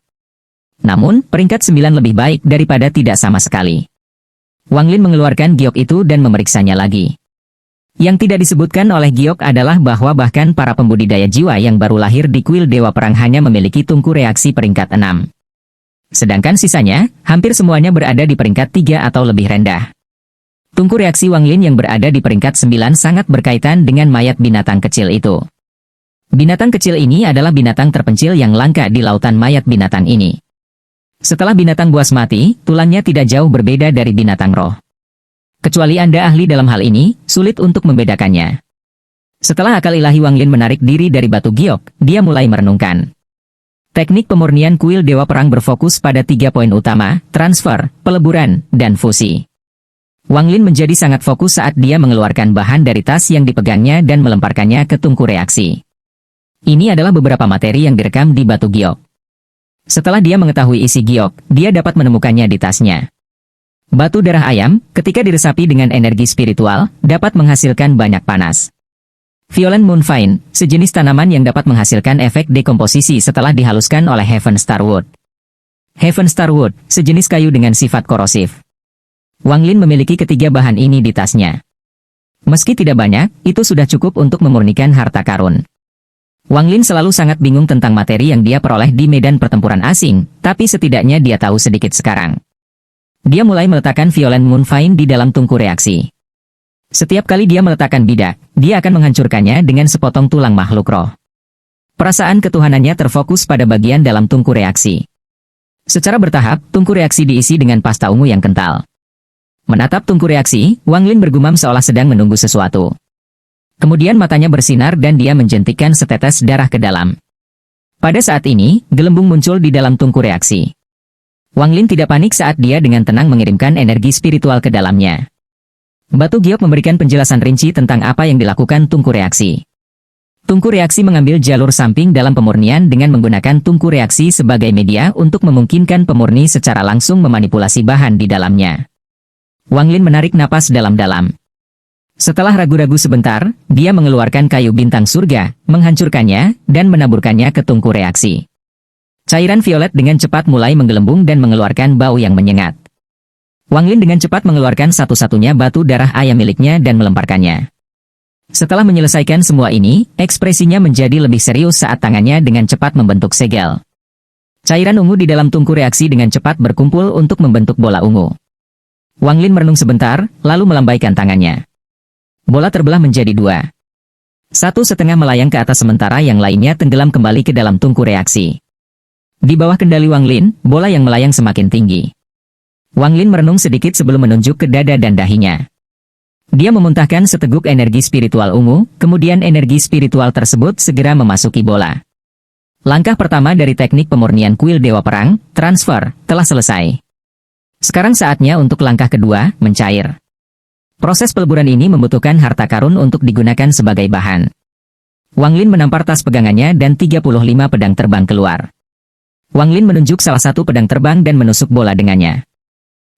Namun, peringkat 9 lebih baik daripada tidak sama sekali. Wang Lin mengeluarkan giok itu dan memeriksanya lagi. Yang tidak disebutkan oleh giok adalah bahwa bahkan para pembudidaya jiwa yang baru lahir di kuil Dewa Perang hanya memiliki tungku reaksi peringkat 6. Sedangkan sisanya, hampir semuanya berada di peringkat 3 atau lebih rendah. Tungku reaksi Wang Lin yang berada di peringkat 9 sangat berkaitan dengan mayat binatang kecil itu. Binatang kecil ini adalah binatang terpencil yang langka di lautan mayat binatang ini. Setelah binatang buas mati, tulangnya tidak jauh berbeda dari binatang roh. Kecuali Anda ahli dalam hal ini, sulit untuk membedakannya. Setelah akal ilahi Wang Lin menarik diri dari batu giok, dia mulai merenungkan. Teknik pemurnian kuil Dewa Perang berfokus pada 3 poin utama, transfer, peleburan, dan fusi. Wang Lin menjadi sangat fokus saat dia mengeluarkan bahan dari tas yang dipegangnya dan melemparkannya ke tungku reaksi. Ini adalah beberapa materi yang direkam di batu giok. Setelah dia mengetahui isi giok, dia dapat menemukannya di tasnya. Batu darah ayam, ketika diresapi dengan energi spiritual, dapat menghasilkan banyak panas. Violent Moonvine, sejenis tanaman yang dapat menghasilkan efek dekomposisi setelah dihaluskan oleh Heaven Starwood. Heaven Starwood, sejenis kayu dengan sifat korosif. Wang Lin memiliki ketiga bahan ini di tasnya. Meski tidak banyak, itu sudah cukup untuk memurnikan harta karun. Wang Lin selalu sangat bingung tentang materi yang dia peroleh di medan pertempuran asing, tapi setidaknya dia tahu sedikit sekarang. Dia mulai meletakkan Violent Moonvine di dalam tungku reaksi. Setiap kali dia meletakkan bidak, dia akan menghancurkannya dengan sepotong tulang makhluk roh. Perasaan ketuhanannya terfokus pada bagian dalam tungku reaksi. Secara bertahap, tungku reaksi diisi dengan pasta ungu yang kental. Menatap tungku reaksi, Wang Lin bergumam seolah sedang menunggu sesuatu. Kemudian matanya bersinar dan dia menjentikkan setetes darah ke dalam. Pada saat ini, gelembung muncul di dalam tungku reaksi. Wang Lin tidak panik saat dia dengan tenang mengirimkan energi spiritual ke dalamnya. Batu giok memberikan penjelasan rinci tentang apa yang dilakukan tungku reaksi. Tungku reaksi mengambil jalur samping dalam pemurnian dengan menggunakan tungku reaksi sebagai media untuk memungkinkan pemurni secara langsung memanipulasi bahan di dalamnya. Wang Lin menarik napas dalam-dalam. Setelah ragu-ragu sebentar, dia mengeluarkan kayu bintang surga, menghancurkannya, dan menaburkannya ke tungku reaksi. Cairan violet dengan cepat mulai menggelembung dan mengeluarkan bau yang menyengat. Wang Lin dengan cepat mengeluarkan satu-satunya batu darah ayam miliknya dan melemparkannya. Setelah menyelesaikan semua ini, ekspresinya menjadi lebih serius saat tangannya dengan cepat membentuk segel. Cairan ungu di dalam tungku reaksi dengan cepat berkumpul untuk membentuk bola ungu. Wang Lin merenung sebentar, lalu melambaikan tangannya. Bola terbelah menjadi 2. Satu setengah melayang ke atas sementara yang lainnya tenggelam kembali ke dalam tungku reaksi. Di bawah kendali Wang Lin, bola yang melayang semakin tinggi. Wang Lin merenung sedikit sebelum menunjuk ke dada dan dahinya. Dia memuntahkan seteguk energi spiritual ungu, kemudian energi spiritual tersebut segera memasuki bola. Langkah pertama dari teknik pemurnian kuil Dewa Perang, transfer, telah selesai. Sekarang saatnya untuk langkah kedua, mencair. Proses peleburan ini membutuhkan harta karun untuk digunakan sebagai bahan. Wang Lin menampar tas pegangannya dan 35 pedang terbang keluar. Wang Lin menunjuk salah satu pedang terbang dan menusuk bola dengannya.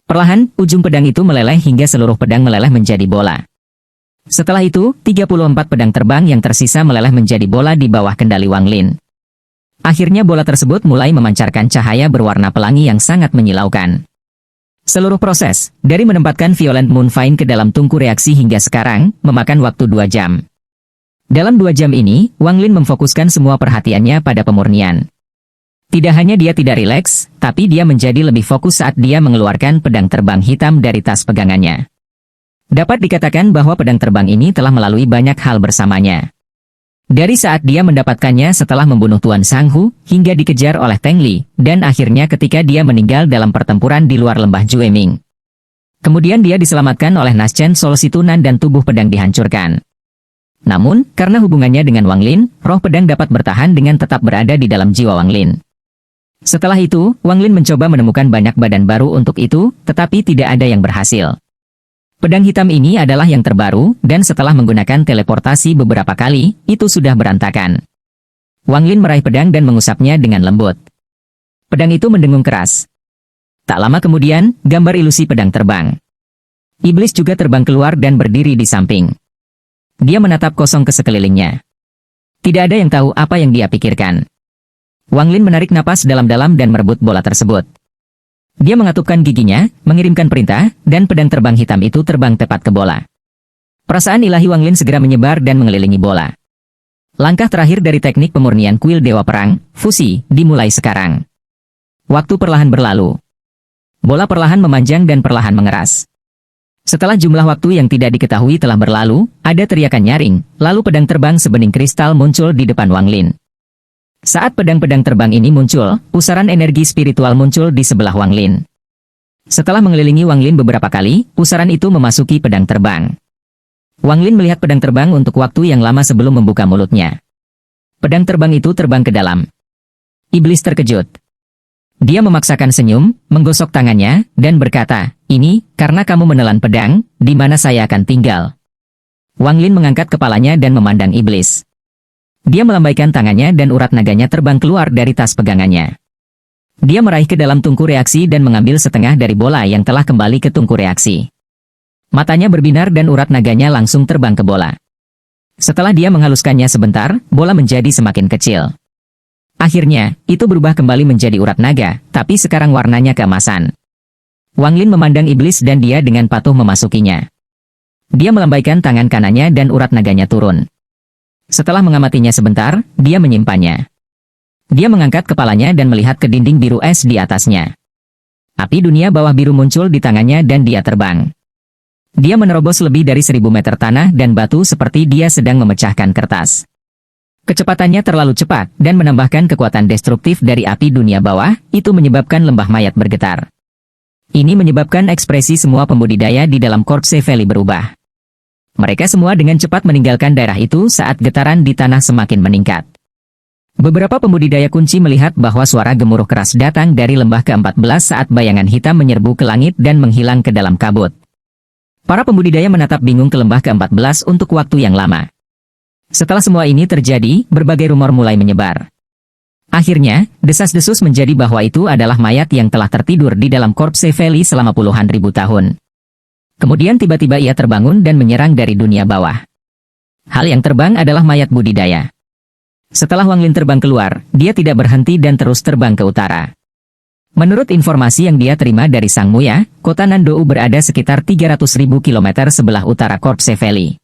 Perlahan, ujung pedang itu meleleh hingga seluruh pedang meleleh menjadi bola. Setelah itu, 34 pedang terbang yang tersisa meleleh menjadi bola di bawah kendali Wang Lin. Akhirnya bola tersebut mulai memancarkan cahaya berwarna pelangi yang sangat menyilaukan. Seluruh proses, dari menempatkan Violent Moonvine ke dalam tungku reaksi hingga sekarang, memakan waktu 2 jam. Dalam 2 jam ini, Wang Lin memfokuskan semua perhatiannya pada pemurnian. Tidak hanya dia tidak rileks, tapi dia menjadi lebih fokus saat dia mengeluarkan pedang terbang hitam dari tas pegangannya. Dapat dikatakan bahwa pedang terbang ini telah melalui banyak hal bersamanya. Dari saat dia mendapatkannya setelah membunuh Tuan Sanghu, hingga dikejar oleh Teng Li, dan akhirnya ketika dia meninggal dalam pertempuran di luar lembah Jueming. Kemudian dia diselamatkan oleh Naschen Sol Situnan dan tubuh pedang dihancurkan. Namun, karena hubungannya dengan Wang Lin, roh pedang dapat bertahan dengan tetap berada di dalam jiwa Wang Lin. Setelah itu, Wang Lin mencoba menemukan banyak badan baru untuk itu, tetapi tidak ada yang berhasil. Pedang hitam ini adalah yang terbaru, dan setelah menggunakan teleportasi beberapa kali, itu sudah berantakan. Wang Lin meraih pedang dan mengusapnya dengan lembut. Pedang itu mendengung keras. Tak lama kemudian, gambar ilusi pedang terbang. Iblis juga terbang keluar dan berdiri di samping. Dia menatap kosong ke sekelilingnya. Tidak ada yang tahu apa yang dia pikirkan. Wang Lin menarik napas dalam-dalam dan merebut bola tersebut. Dia mengatupkan giginya, mengirimkan perintah, dan pedang terbang hitam itu terbang tepat ke bola. Perasaan ilahi Wang Lin segera menyebar dan mengelilingi bola. Langkah terakhir dari teknik pemurnian kuil Dewa Perang, fusi, dimulai sekarang. Waktu perlahan berlalu. Bola perlahan memanjang dan perlahan mengeras. Setelah jumlah waktu yang tidak diketahui telah berlalu, ada teriakan nyaring, lalu pedang terbang sebening kristal muncul di depan Wang Lin. Saat pedang-pedang terbang ini muncul, pusaran energi spiritual muncul di sebelah Wang Lin. Setelah mengelilingi Wang Lin beberapa kali, pusaran itu memasuki pedang terbang. Wang Lin melihat pedang terbang untuk waktu yang lama sebelum membuka mulutnya. Pedang terbang itu terbang ke dalam. Iblis terkejut. Dia memaksakan senyum, menggosok tangannya, dan berkata, "Ini, karena kamu menelan pedang, di mana saya akan tinggal." Wang Lin mengangkat kepalanya dan memandang iblis. Dia melambaikan tangannya dan urat naganya terbang keluar dari tas pegangannya. Dia meraih ke dalam tungku reaksi dan mengambil setengah dari bola yang telah kembali ke tungku reaksi. Matanya berbinar dan urat naganya langsung terbang ke bola. Setelah dia menghaluskannya sebentar, bola menjadi semakin kecil. Akhirnya, itu berubah kembali menjadi urat naga, tapi sekarang warnanya keemasan. Wang Lin memandang iblis dan dia dengan patuh memasukinya. Dia melambaikan tangan kanannya dan urat naganya turun. Setelah mengamatinya sebentar, dia menyimpannya. Dia mengangkat kepalanya dan melihat ke dinding biru es di atasnya. Api dunia bawah biru muncul di tangannya dan dia terbang. Dia menerobos lebih dari 1000 meter tanah dan batu seperti dia sedang memecahkan kertas. Kecepatannya terlalu cepat dan menambahkan kekuatan destruktif dari api dunia bawah, itu menyebabkan lembah mayat bergetar. Ini menyebabkan ekspresi semua pembudidaya di dalam Corpse Valley berubah. Mereka semua dengan cepat meninggalkan daerah itu saat getaran di tanah semakin meningkat. Beberapa pembudidaya kunci melihat bahwa suara gemuruh keras datang dari lembah ke-14 saat bayangan hitam menyerbu ke langit dan menghilang ke dalam kabut. Para pembudidaya menatap bingung ke lembah ke-14 untuk waktu yang lama. Setelah semua ini terjadi, berbagai rumor mulai menyebar. Akhirnya, desas-desus menjadi bahwa itu adalah mayat yang telah tertidur di dalam Corpse Valley selama puluhan ribu tahun. Kemudian tiba-tiba ia terbangun dan menyerang dari dunia bawah. Hal yang terbang adalah mayat budidaya. Setelah Wang Lin terbang keluar, dia tidak berhenti dan terus terbang ke utara. Menurut informasi yang dia terima dari Sang Muya, kota Nandou berada sekitar 300.000 km sebelah utara Corpse Valley.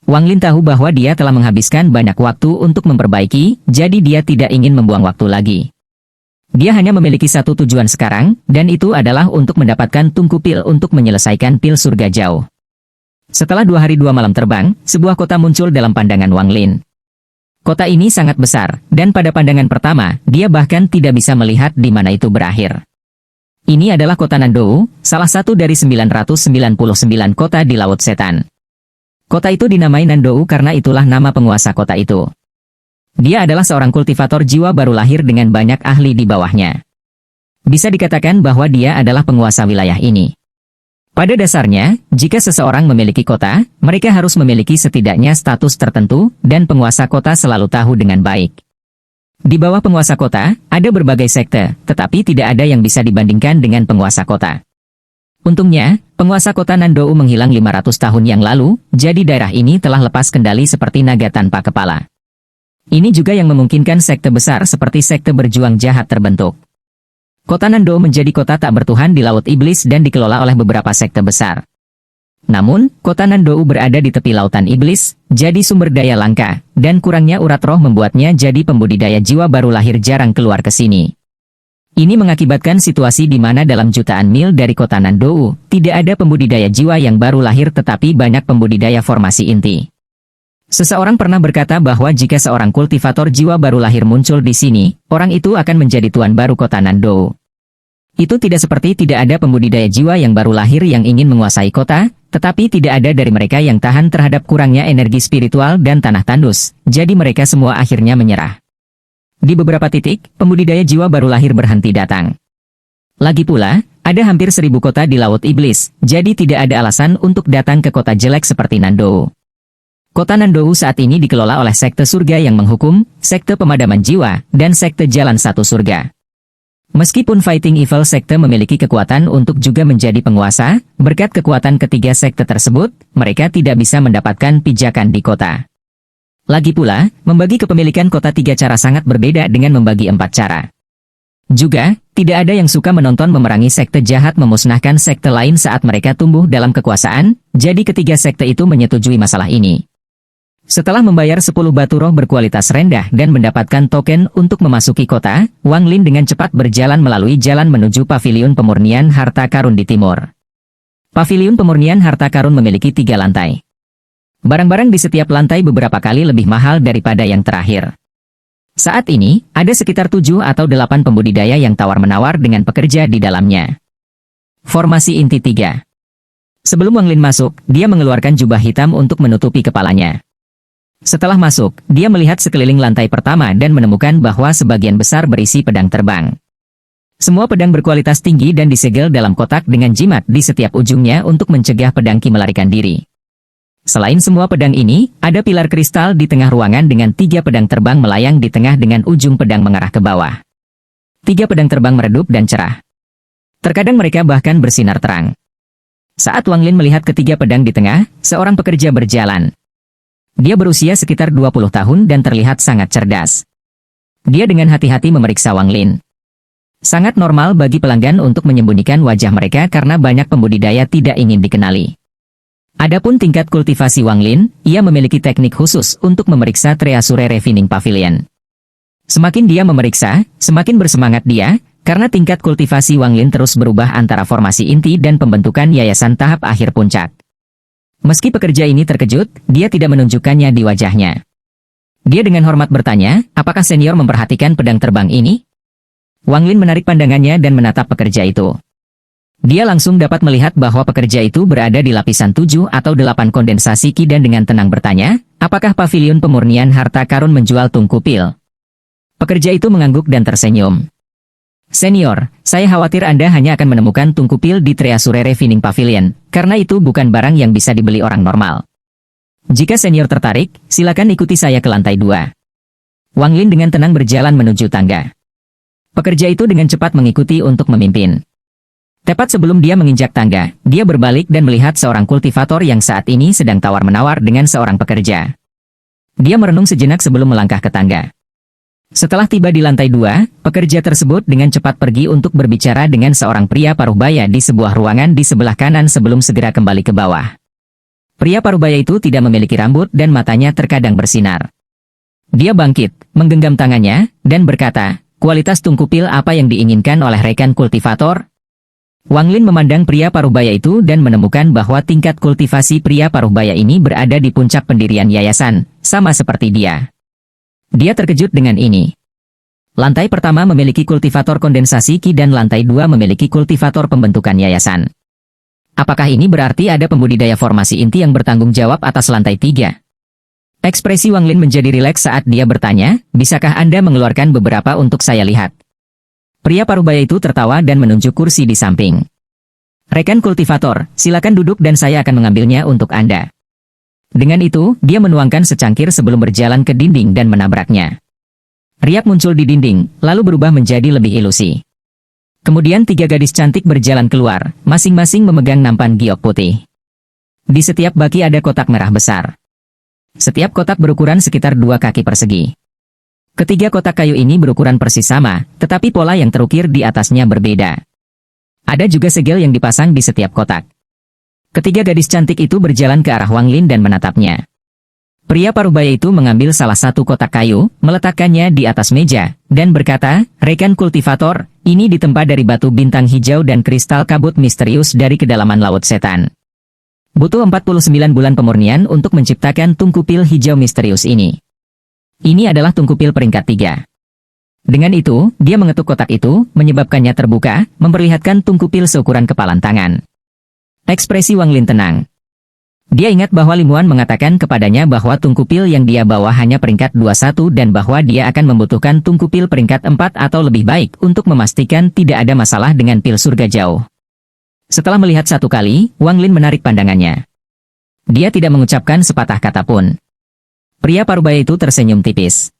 Wang Lin tahu bahwa dia telah menghabiskan banyak waktu untuk memperbaiki, jadi dia tidak ingin membuang waktu lagi. Dia hanya memiliki satu tujuan sekarang, dan itu adalah untuk mendapatkan tungku pil untuk menyelesaikan pil surga jauh. Setelah 2 hari 2 malam terbang, sebuah kota muncul dalam pandangan Wang Lin. Kota ini sangat besar, dan pada pandangan pertama, dia bahkan tidak bisa melihat di mana itu berakhir. Ini adalah kota Nandou, salah satu dari 999 kota di Laut Setan. Kota itu dinamai Nandou karena itulah nama penguasa kota itu. Dia adalah seorang kultivator jiwa baru lahir dengan banyak ahli di bawahnya. Bisa dikatakan bahwa dia adalah penguasa wilayah ini. Pada dasarnya, jika seseorang memiliki kota, mereka harus memiliki setidaknya status tertentu, dan penguasa kota selalu tahu dengan baik. Di bawah penguasa kota, ada berbagai sekte, tetapi tidak ada yang bisa dibandingkan dengan penguasa kota. Untungnya, penguasa kota Nandou menghilang 500 tahun yang lalu, jadi daerah ini telah lepas kendali seperti naga tanpa kepala. Ini juga yang memungkinkan sekte besar seperti sekte berjuang jahat terbentuk. Kota Nandou menjadi kota tak bertuhan di Laut Iblis dan dikelola oleh beberapa sekte besar. Namun, kota Nandou berada di tepi lautan iblis, jadi sumber daya langka, dan kurangnya urat roh membuatnya jadi pembudidaya jiwa baru lahir jarang keluar ke sini. Ini mengakibatkan situasi di mana dalam jutaan mil dari kota Nandou, tidak ada pembudidaya jiwa yang baru lahir tetapi banyak pembudidaya formasi inti. Seseorang pernah berkata bahwa jika seorang kultivator jiwa baru lahir muncul di sini, orang itu akan menjadi tuan baru kota Nandou. Itu tidak seperti tidak ada pembudidaya jiwa yang baru lahir yang ingin menguasai kota, tetapi tidak ada dari mereka yang tahan terhadap kurangnya energi spiritual dan tanah tandus, jadi mereka semua akhirnya menyerah. Di beberapa titik, pembudidaya jiwa baru lahir berhenti datang. Lagi pula, ada hampir 1000 kota di Laut Iblis, jadi tidak ada alasan untuk datang ke kota jelek seperti Nandou. Kota Nandou saat ini dikelola oleh Sekte Surga yang Menghukum, Sekte Pemadaman Jiwa, dan Sekte Jalan Satu Surga. Meskipun Fighting Evil Sekte memiliki kekuatan untuk juga menjadi penguasa, berkat kekuatan ketiga sekte tersebut, mereka tidak bisa mendapatkan pijakan di kota. Lagi pula, membagi kepemilikan kota 3 cara sangat berbeda dengan membagi 4 cara. Juga, tidak ada yang suka menonton memerangi sekte jahat memusnahkan sekte lain saat mereka tumbuh dalam kekuasaan, jadi ketiga sekte itu menyetujui masalah ini. Setelah membayar 10 batu roh berkualitas rendah dan mendapatkan token untuk memasuki kota, Wang Lin dengan cepat berjalan melalui jalan menuju Paviliun Pemurnian Harta Karun di timur. Paviliun Pemurnian Harta Karun memiliki 3 lantai. Barang-barang di setiap lantai beberapa kali lebih mahal daripada yang terakhir. Saat ini, ada sekitar 7 atau 8 pembudidaya yang tawar-menawar dengan pekerja di dalamnya. Formasi inti 3. Sebelum Wang Lin masuk, dia mengeluarkan jubah hitam untuk menutupi kepalanya. Setelah masuk, dia melihat sekeliling lantai pertama dan menemukan bahwa sebagian besar berisi pedang terbang. Semua pedang berkualitas tinggi dan disegel dalam kotak dengan jimat di setiap ujungnya untuk mencegah pedangki melarikan diri. Selain semua pedang ini, ada pilar kristal di tengah ruangan dengan 3 pedang terbang melayang di tengah dengan ujung pedang mengarah ke bawah. 3 pedang terbang meredup dan cerah. Terkadang mereka bahkan bersinar terang. Saat Wang Lin melihat ketiga pedang di tengah, seorang pekerja berjalan. Dia berusia sekitar 20 tahun dan terlihat sangat cerdas. Dia dengan hati-hati memeriksa Wang Lin. Sangat normal bagi pelanggan untuk menyembunyikan wajah mereka karena banyak pembudidaya tidak ingin dikenali. Adapun tingkat kultivasi Wang Lin, ia memiliki teknik khusus untuk memeriksa Treasure Refining Pavilion. Semakin dia memeriksa, semakin bersemangat dia, karena tingkat kultivasi Wang Lin terus berubah antara formasi inti dan pembentukan yayasan tahap akhir puncak. Meski pekerja ini terkejut, dia tidak menunjukkannya di wajahnya. Dia dengan hormat bertanya, apakah senior memperhatikan pedang terbang ini? Wang Lin menarik pandangannya dan menatap pekerja itu. Dia langsung dapat melihat bahwa pekerja itu berada di lapisan 7 atau 8 kondensasi Qi dan dengan tenang bertanya, apakah Paviliun Pemurnian Harta Karun menjual tungku pil? Pekerja itu mengangguk dan tersenyum. Senior, saya khawatir Anda hanya akan menemukan tungku pil di Treasure Refining Pavilion, karena itu bukan barang yang bisa dibeli orang normal. Jika senior tertarik, silakan ikuti saya ke lantai 2. Wang Lin dengan tenang berjalan menuju tangga. Pekerja itu dengan cepat mengikuti untuk memimpin. Tepat sebelum dia menginjak tangga, dia berbalik dan melihat seorang kultivator yang saat ini sedang tawar-menawar dengan seorang pekerja. Dia merenung sejenak sebelum melangkah ke tangga. Setelah tiba di lantai 2, pekerja tersebut dengan cepat pergi untuk berbicara dengan seorang pria paruhbaya di sebuah ruangan di sebelah kanan sebelum segera kembali ke bawah. Pria paruhbaya itu tidak memiliki rambut dan matanya terkadang bersinar. Dia bangkit, menggenggam tangannya, dan berkata, kualitas tungku pil apa yang diinginkan oleh rekan kultivator? Wang Lin memandang pria paruhbaya itu dan menemukan bahwa tingkat kultivasi pria paruhbaya ini berada di puncak pendirian yayasan, sama seperti dia. Dia terkejut dengan ini. Lantai pertama memiliki kultivator kondensasi Qi dan lantai 2 memiliki kultivator pembentukan yayasan. Apakah ini berarti ada pembudidaya formasi inti yang bertanggung jawab atas lantai 3? Ekspresi Wang Lin menjadi rileks saat dia bertanya, bisakah Anda mengeluarkan beberapa untuk saya lihat? Pria paruhbaya itu tertawa dan menunjuk kursi di samping. Rekan kultivator, silakan duduk dan saya akan mengambilnya untuk Anda. Dengan itu, dia menuangkan secangkir sebelum berjalan ke dinding dan menabraknya. Riak muncul di dinding, lalu berubah menjadi lebih ilusi. Kemudian 3 gadis cantik berjalan keluar, masing-masing memegang nampan giok putih. Di setiap baki ada kotak merah besar. Setiap kotak berukuran sekitar 2 kaki persegi. Ketiga kotak kayu ini berukuran persis sama, tetapi pola yang terukir di atasnya berbeda. Ada juga segel yang dipasang di setiap kotak. Ketiga gadis cantik itu berjalan ke arah Wang Lin dan menatapnya. Pria paruhbaya itu mengambil salah satu kotak kayu, meletakkannya di atas meja, dan berkata, rekan kultivator, ini ditempa dari batu bintang hijau dan kristal kabut misterius dari kedalaman laut setan. Butuh 49 bulan pemurnian untuk menciptakan tungku pil hijau misterius ini. Ini adalah tungku pil peringkat 3. Dengan itu, dia mengetuk kotak itu, menyebabkannya terbuka, memperlihatkan tungku pil seukuran kepalan tangan. Ekspresi Wang Lin tenang. Dia ingat bahwa Limuan mengatakan kepadanya bahwa tungku pil yang dia bawa hanya peringkat 21 dan bahwa dia akan membutuhkan tungku pil peringkat 4 atau lebih baik untuk memastikan tidak ada masalah dengan pil surga jauh. Setelah melihat satu kali, Wang Lin menarik pandangannya. Dia tidak mengucapkan sepatah kata pun. Pria parubaya itu tersenyum tipis.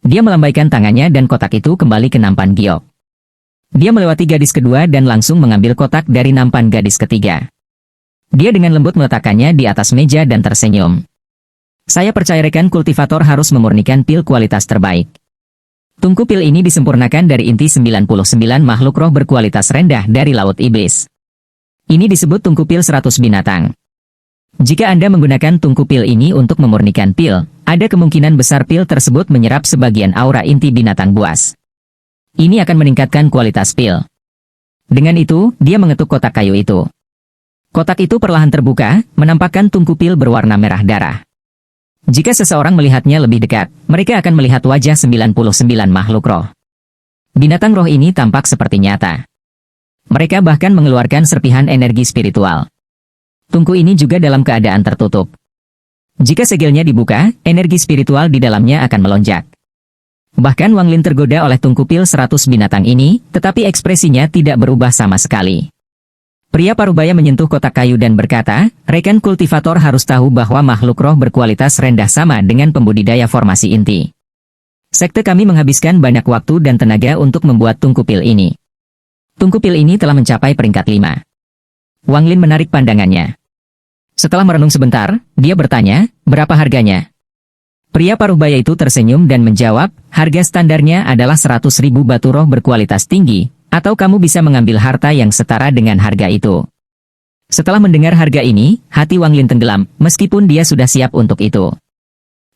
Dia melambaikan tangannya dan kotak itu kembali ke nampan giok. Dia melewati gadis kedua dan langsung mengambil kotak dari nampan gadis ketiga. Dia dengan lembut meletakkannya di atas meja dan tersenyum. Saya percaya rekan kultivator harus memurnikan pil kualitas terbaik. Tungku pil ini disempurnakan dari inti 99 makhluk roh berkualitas rendah dari Laut Iblis. Ini disebut tungku pil 100 binatang. Jika Anda menggunakan tungku pil ini untuk memurnikan pil, ada kemungkinan besar pil tersebut menyerap sebagian aura inti binatang buas. Ini akan meningkatkan kualitas pil. Dengan itu, dia mengetuk kotak kayu itu. Kotak itu perlahan terbuka, menampakkan tungku pil berwarna merah darah. Jika seseorang melihatnya lebih dekat, mereka akan melihat wajah 99 makhluk roh. Binatang roh ini tampak seperti nyata. Mereka bahkan mengeluarkan serpihan energi spiritual. Tungku ini juga dalam keadaan tertutup. Jika segelnya dibuka, energi spiritual di dalamnya akan melonjak. Bahkan Wang Lin tergoda oleh tungku pil 100 binatang ini, tetapi ekspresinya tidak berubah sama sekali. Pria parubaya menyentuh kotak kayu dan berkata, rekan kultivator harus tahu bahwa makhluk roh berkualitas rendah sama dengan pembudidaya formasi inti. Sekte kami menghabiskan banyak waktu dan tenaga untuk membuat tungku pil ini. Tungku pil ini telah mencapai peringkat 5. Wang Lin menarik pandangannya. Setelah merenung sebentar, dia bertanya, berapa harganya? Pria parubaya itu tersenyum dan menjawab, harga standarnya adalah 100.000 batu roh berkualitas tinggi, atau kamu bisa mengambil harta yang setara dengan harga itu. Setelah mendengar harga ini, hati Wang Lin tenggelam, meskipun dia sudah siap untuk itu.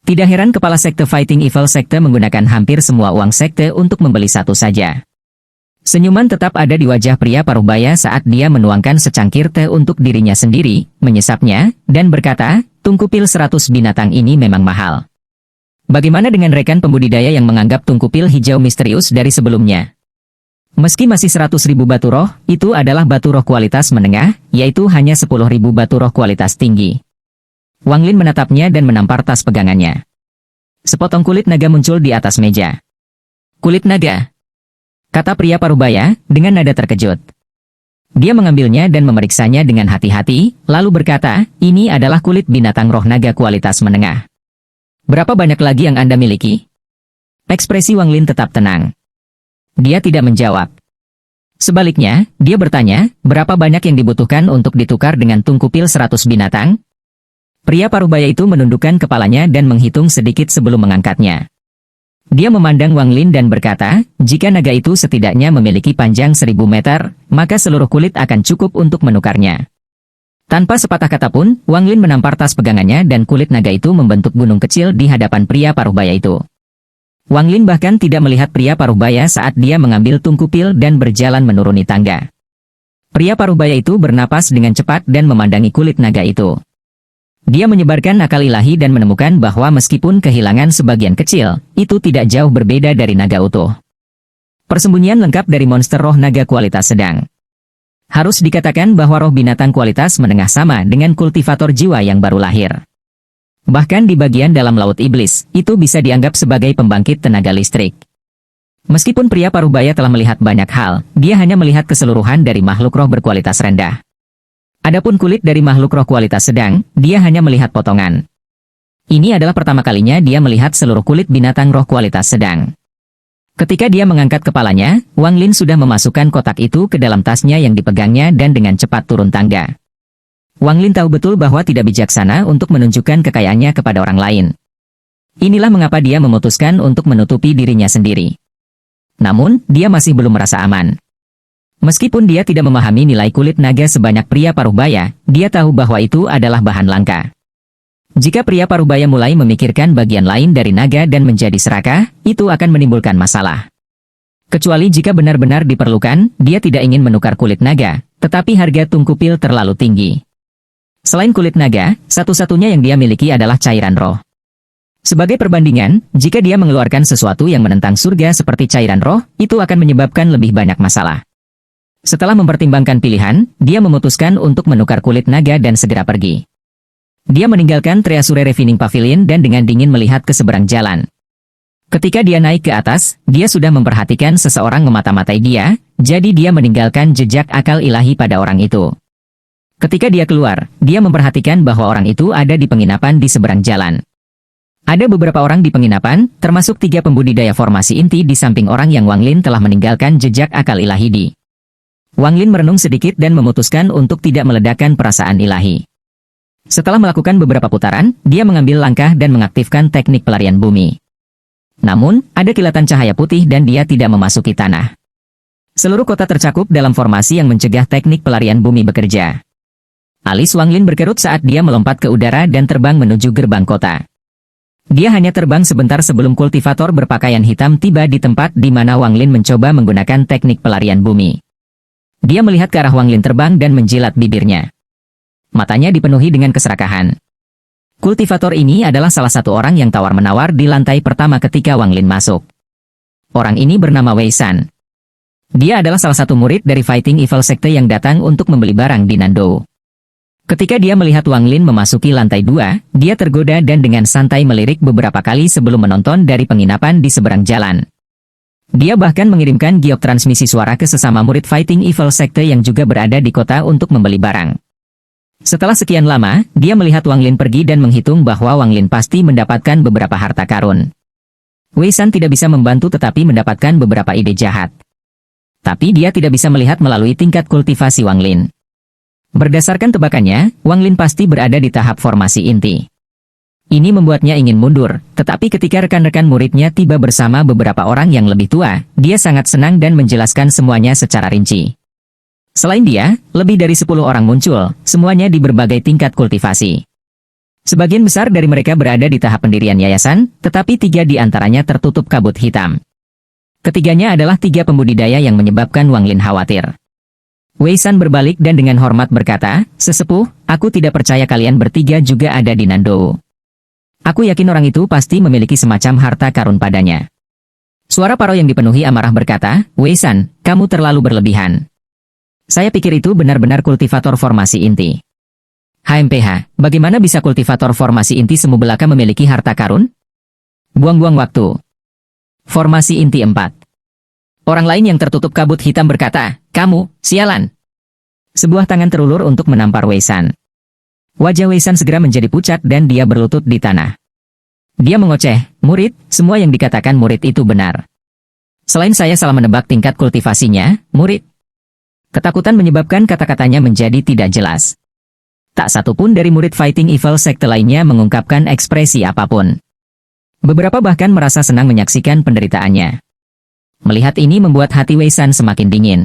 Tidak heran kepala sekte Fighting Evil Sekte menggunakan hampir semua uang sekte untuk membeli satu saja. Senyuman tetap ada di wajah pria parubaya saat dia menuangkan secangkir teh untuk dirinya sendiri, menyesapnya, dan berkata, tungku pil 100 binatang ini memang mahal. Bagaimana dengan rekan pembudidaya yang menganggap tungku pil hijau misterius dari sebelumnya? Meski masih 100.000 batu roh, itu adalah batu roh kualitas menengah, yaitu hanya 10.000 batu roh kualitas tinggi. Wang Lin menatapnya dan menampar tas pegangannya. Sepotong kulit naga muncul di atas meja. Kulit naga, kata pria parubaya, dengan nada terkejut. Dia mengambilnya dan memeriksanya dengan hati-hati, lalu berkata, ini adalah kulit binatang roh naga kualitas menengah. Berapa banyak lagi yang Anda miliki? Ekspresi Wang Lin tetap tenang. Dia tidak menjawab. Sebaliknya, dia bertanya, berapa banyak yang dibutuhkan untuk ditukar dengan tungku pil 100 binatang? Pria parubaya itu menundukkan kepalanya dan menghitung sedikit sebelum mengangkatnya. Dia memandang Wang Lin dan berkata, jika naga itu setidaknya memiliki panjang 1000 meter, maka seluruh kulit akan cukup untuk menukarnya. Tanpa sepatah kata pun, Wang Lin menampar tas pegangannya dan kulit naga itu membentuk gunung kecil di hadapan pria parubaya itu. Wang Lin bahkan tidak melihat pria parubaya saat dia mengambil tungku pil dan berjalan menuruni tangga. Pria parubaya itu bernapas dengan cepat dan memandangi kulit naga itu. Dia menyebarkan akal ilahi dan menemukan bahwa meskipun kehilangan sebagian kecil, itu tidak jauh berbeda dari naga utuh. Persembunyian lengkap dari monster roh naga kualitas sedang. Harus dikatakan bahwa roh binatang kualitas menengah sama dengan kultivator jiwa yang baru lahir. Bahkan di bagian dalam Laut Iblis, itu bisa dianggap sebagai pembangkit tenaga listrik. Meskipun pria parubaya telah melihat banyak hal, dia hanya melihat keseluruhan dari makhluk roh berkualitas rendah. Adapun kulit dari makhluk roh kualitas sedang, dia hanya melihat potongan. Ini adalah pertama kalinya dia melihat seluruh kulit binatang roh kualitas sedang. Ketika dia mengangkat kepalanya, Wang Lin sudah memasukkan kotak itu ke dalam tasnya yang dipegangnya dan dengan cepat turun tangga. Wang Lin tahu betul bahwa tidak bijaksana untuk menunjukkan kekayaannya kepada orang lain. Inilah mengapa dia memutuskan untuk menutupi dirinya sendiri. Namun, dia masih belum merasa aman. Meskipun dia tidak memahami nilai kulit naga sebanyak pria parubaya, dia tahu bahwa itu adalah bahan langka. Jika pria parubaya mulai memikirkan bagian lain dari naga dan menjadi serakah, itu akan menimbulkan masalah. Kecuali jika benar-benar diperlukan, dia tidak ingin menukar kulit naga, tetapi harga tungku pil terlalu tinggi. Selain kulit naga, satu-satunya yang dia miliki adalah cairan roh. Sebagai perbandingan, jika dia mengeluarkan sesuatu yang menentang surga seperti cairan roh, itu akan menyebabkan lebih banyak masalah. Setelah mempertimbangkan pilihan, dia memutuskan untuk menukar kulit naga dan segera pergi. Dia meninggalkan Treasure Refining Pavilion dan dengan dingin melihat ke seberang jalan. Ketika dia naik ke atas, dia sudah memperhatikan seseorang memata-matai dia, jadi dia meninggalkan jejak akal ilahi pada orang itu. Ketika dia keluar, dia memperhatikan bahwa orang itu ada di penginapan di seberang jalan. Ada beberapa orang di penginapan, termasuk 3 pembudidaya formasi inti di samping orang yang Wang Lin telah meninggalkan jejak akal ilahi di. Wang Lin merenung sedikit dan memutuskan untuk tidak meledakkan perasaan ilahi. Setelah melakukan beberapa putaran, dia mengambil langkah dan mengaktifkan teknik pelarian bumi. Namun, ada kilatan cahaya putih dan dia tidak memasuki tanah. Seluruh kota tercakup dalam formasi yang mencegah teknik pelarian bumi bekerja. Alis Wang Lin berkerut saat dia melompat ke udara dan terbang menuju gerbang kota. Dia hanya terbang sebentar sebelum kultivator berpakaian hitam tiba di tempat di mana Wang Lin mencoba menggunakan teknik pelarian bumi. Dia melihat ke arah Wang Lin terbang dan menjilat bibirnya. Matanya dipenuhi dengan keserakahan. Kultivator ini adalah salah satu orang yang tawar-menawar di lantai pertama ketika Wang Lin masuk. Orang ini bernama Wei San. Dia adalah salah satu murid dari Fighting Evil Sekte yang datang untuk membeli barang di Nando. Ketika dia melihat Wang Lin memasuki lantai 2, dia tergoda dan dengan santai melirik beberapa kali sebelum menonton dari penginapan di seberang jalan. Dia bahkan mengirimkan giok transmisi suara ke sesama murid Fighting Evil Sekte yang juga berada di kota untuk membeli barang. Setelah sekian lama, dia melihat Wang Lin pergi dan menghitung bahwa Wang Lin pasti mendapatkan beberapa harta karun. Wei San tidak bisa membantu tetapi mendapatkan beberapa ide jahat. Tapi dia tidak bisa melihat melalui tingkat kultivasi Wang Lin. Berdasarkan tebakannya, Wang Lin pasti berada di tahap formasi inti. Ini membuatnya ingin mundur, tetapi ketika rekan-rekan muridnya tiba bersama beberapa orang yang lebih tua, dia sangat senang dan menjelaskan semuanya secara rinci. Selain dia, lebih dari 10 orang muncul, semuanya di berbagai tingkat kultivasi. Sebagian besar dari mereka berada di tahap pendirian yayasan, tetapi 3 di antaranya tertutup kabut hitam. Ketiganya adalah 3 pembudidaya yang menyebabkan Wang Lin khawatir. Wei San berbalik dan dengan hormat berkata, "Sesepuh, aku tidak percaya kalian bertiga juga ada di Nando. Aku yakin orang itu pasti memiliki semacam harta karun padanya." Suara Paro yang dipenuhi amarah berkata, "Wei San, kamu terlalu berlebihan. Saya pikir itu benar-benar kultivator formasi inti." HMPH, bagaimana bisa kultivator formasi inti semu belaka memiliki harta karun? Buang-buang waktu. Formasi inti 4. Orang lain yang tertutup kabut hitam berkata, "Kamu, sialan." Sebuah tangan terulur untuk menampar Wei San. Wajah Wei San segera menjadi pucat dan dia berlutut di tanah. Dia mengoceh, "Murid, semua yang dikatakan murid itu benar. Selain saya salah menebak tingkat kultivasinya, murid." Ketakutan menyebabkan kata-katanya menjadi tidak jelas. Tak satu pun dari murid Fighting Evil Sekte lainnya mengungkapkan ekspresi apapun. Beberapa bahkan merasa senang menyaksikan penderitaannya. Melihat ini membuat hati Wei San semakin dingin.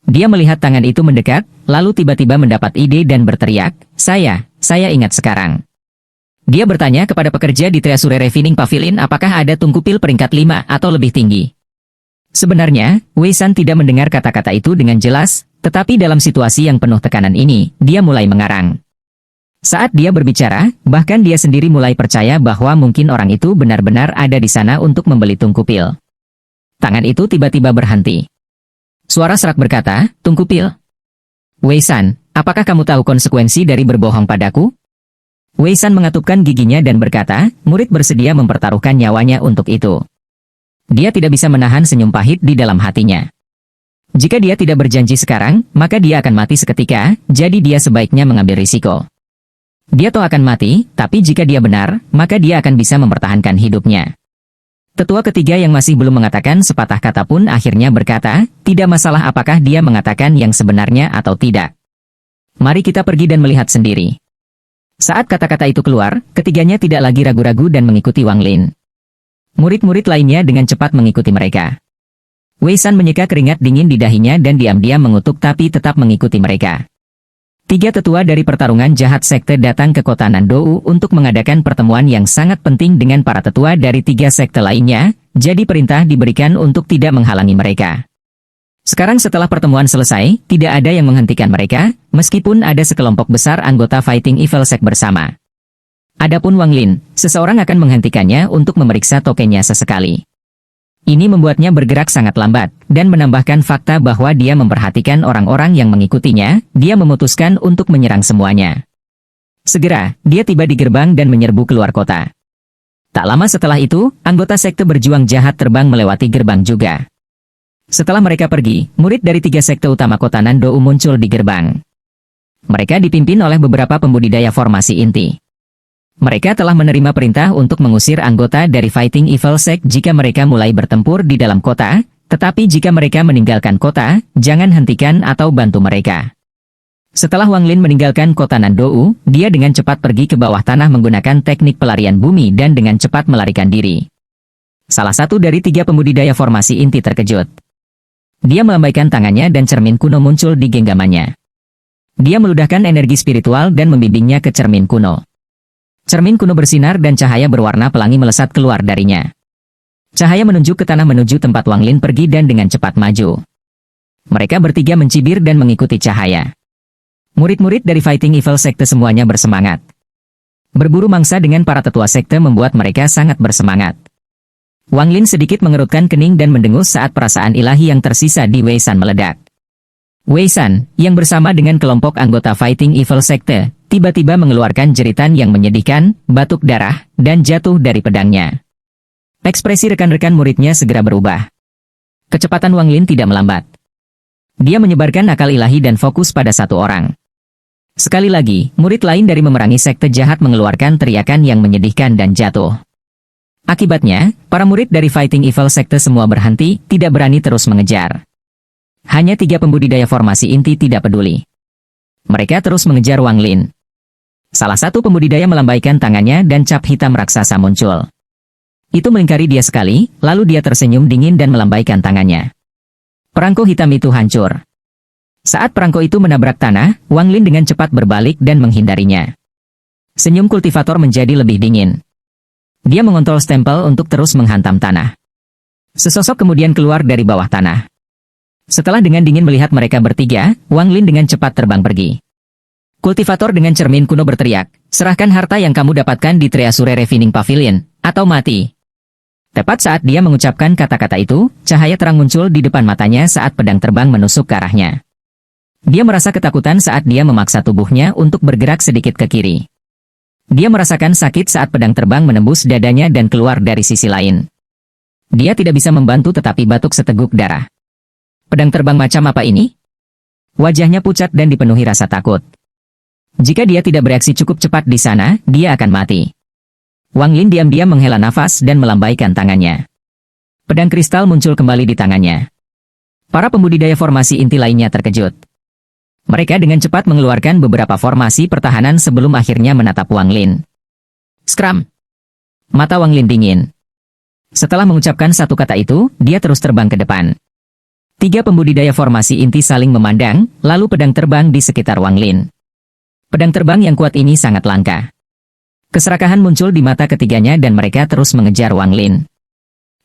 Dia melihat tangan itu mendekat, lalu tiba-tiba mendapat ide dan berteriak, saya ingat sekarang." Dia bertanya kepada pekerja di Treasure Refining Pavilion apakah ada tungku-pil peringkat 5 atau lebih tinggi. Sebenarnya, Wei San tidak mendengar kata-kata itu dengan jelas, tetapi dalam situasi yang penuh tekanan ini, dia mulai mengarang. Saat dia berbicara, bahkan dia sendiri mulai percaya bahwa mungkin orang itu benar-benar ada di sana untuk membeli tungku-pil. Tangan itu tiba-tiba berhenti. Suara serak berkata, "Tungku pil." "Wei San, apakah kamu tahu konsekuensi dari berbohong padaku?" Wei San mengatupkan giginya dan berkata, murid bersedia mempertaruhkan nyawanya untuk itu. Dia tidak bisa menahan senyum pahit di dalam hatinya. Jika dia tidak berjanji sekarang, maka dia akan mati seketika, jadi dia sebaiknya mengambil risiko. Dia tahu akan mati, tapi jika dia benar, maka dia akan bisa mempertahankan hidupnya. Tetua ketiga yang masih belum mengatakan sepatah kata pun akhirnya berkata, tidak masalah apakah dia mengatakan yang sebenarnya atau tidak. Mari kita pergi dan melihat sendiri. Saat kata-kata itu keluar, ketiganya tidak lagi ragu-ragu dan mengikuti Wang Lin. Murid-murid lainnya dengan cepat mengikuti mereka. Wei San menyeka keringat dingin di dahinya dan diam-diam mengutuk tapi tetap mengikuti mereka. 3 tetua dari pertarungan jahat sekte datang ke kota Nandou untuk mengadakan pertemuan yang sangat penting dengan para tetua dari 3 sekte lainnya, jadi perintah diberikan untuk tidak menghalangi mereka. Sekarang setelah pertemuan selesai, tidak ada yang menghentikan mereka, meskipun ada sekelompok besar anggota Fighting Evil Sekte bersama. Adapun Wang Lin, seseorang akan menghentikannya untuk memeriksa tokennya sesekali. Ini membuatnya bergerak sangat lambat, dan menambahkan fakta bahwa dia memperhatikan orang-orang yang mengikutinya, dia memutuskan untuk menyerang semuanya. Segera, dia tiba di gerbang dan menyerbu keluar kota. Tak lama setelah itu, anggota sekte berjuang jahat terbang melewati gerbang juga. Setelah mereka pergi, murid dari 3 sekte utama kota Nandou muncul di gerbang. Mereka dipimpin oleh beberapa pembudidaya formasi inti. Mereka telah menerima perintah untuk mengusir anggota dari Fighting Evil Sect jika mereka mulai bertempur di dalam kota, tetapi jika mereka meninggalkan kota, jangan hentikan atau bantu mereka. Setelah Wang Lin meninggalkan kota Nandou, dia dengan cepat pergi ke bawah tanah menggunakan teknik pelarian bumi dan dengan cepat melarikan diri. Salah satu dari 3 pembudidaya formasi inti terkejut. Dia melambaikan tangannya dan cermin kuno muncul di genggamannya. Dia meludahkan energi spiritual dan membimbingnya ke cermin kuno. Cermin kuno bersinar dan cahaya berwarna pelangi melesat keluar darinya. Cahaya menunjuk ke tanah menuju tempat Wang Lin pergi dan dengan cepat maju. Mereka bertiga mencibir dan mengikuti cahaya. Murid-murid dari Fighting Evil Sekte semuanya bersemangat. Berburu mangsa dengan para tetua sekte membuat mereka sangat bersemangat. Wang Lin sedikit mengerutkan kening dan mendengus saat perasaan ilahi yang tersisa di Wei San meledak. Wei San, yang bersama dengan kelompok anggota Fighting Evil Sekte, tiba-tiba mengeluarkan jeritan yang menyedihkan, batuk darah, dan jatuh dari pedangnya. Ekspresi rekan-rekan muridnya segera berubah. Kecepatan Wang Lin tidak melambat. Dia menyebarkan akal ilahi dan fokus pada satu orang. Sekali lagi, murid lain dari memerangi sekte jahat mengeluarkan teriakan yang menyedihkan dan jatuh. Akibatnya, para murid dari Fighting Evil Sekte semua berhenti, tidak berani terus mengejar. Hanya 3 pembudidaya formasi inti tidak peduli. Mereka terus mengejar Wang Lin. Salah satu pembudidaya melambaikan tangannya dan cap hitam raksasa muncul. Itu melingkari dia sekali, lalu dia tersenyum dingin dan melambaikan tangannya. Perangko hitam itu hancur. Saat perangko itu menabrak tanah, Wang Lin dengan cepat berbalik dan menghindarinya. Senyum kultivator menjadi lebih dingin. Dia mengontrol stempel untuk terus menghantam tanah. Sesosok kemudian keluar dari bawah tanah. Setelah dengan dingin melihat mereka bertiga, Wang Lin dengan cepat terbang pergi. Kultivator dengan cermin kuno berteriak, "Serahkan harta yang kamu dapatkan di Treasure Refining Pavilion, atau mati." Tepat saat dia mengucapkan kata-kata itu, cahaya terang muncul di depan matanya saat pedang terbang menusuk ke arahnya. Dia merasa ketakutan saat dia memaksa tubuhnya untuk bergerak sedikit ke kiri. Dia merasakan sakit saat pedang terbang menembus dadanya dan keluar dari sisi lain. Dia tidak bisa membantu tetapi batuk seteguk darah. Pedang terbang macam apa ini? Wajahnya pucat dan dipenuhi rasa takut. Jika dia tidak bereaksi cukup cepat di sana, dia akan mati. Wang Lin diam-diam menghela nafas dan melambaikan tangannya. Pedang kristal muncul kembali di tangannya. Para pembudidaya formasi inti lainnya terkejut. Mereka dengan cepat mengeluarkan beberapa formasi pertahanan sebelum akhirnya menatap Wang Lin. Skram! Mata Wang Lin dingin. Setelah mengucapkan satu kata itu, dia terus terbang ke depan. 3 pembudidaya formasi inti saling memandang, lalu pedang terbang di sekitar Wang Lin. Pedang terbang yang kuat ini sangat langka. Keserakahan muncul di mata ketiganya dan mereka terus mengejar Wang Lin.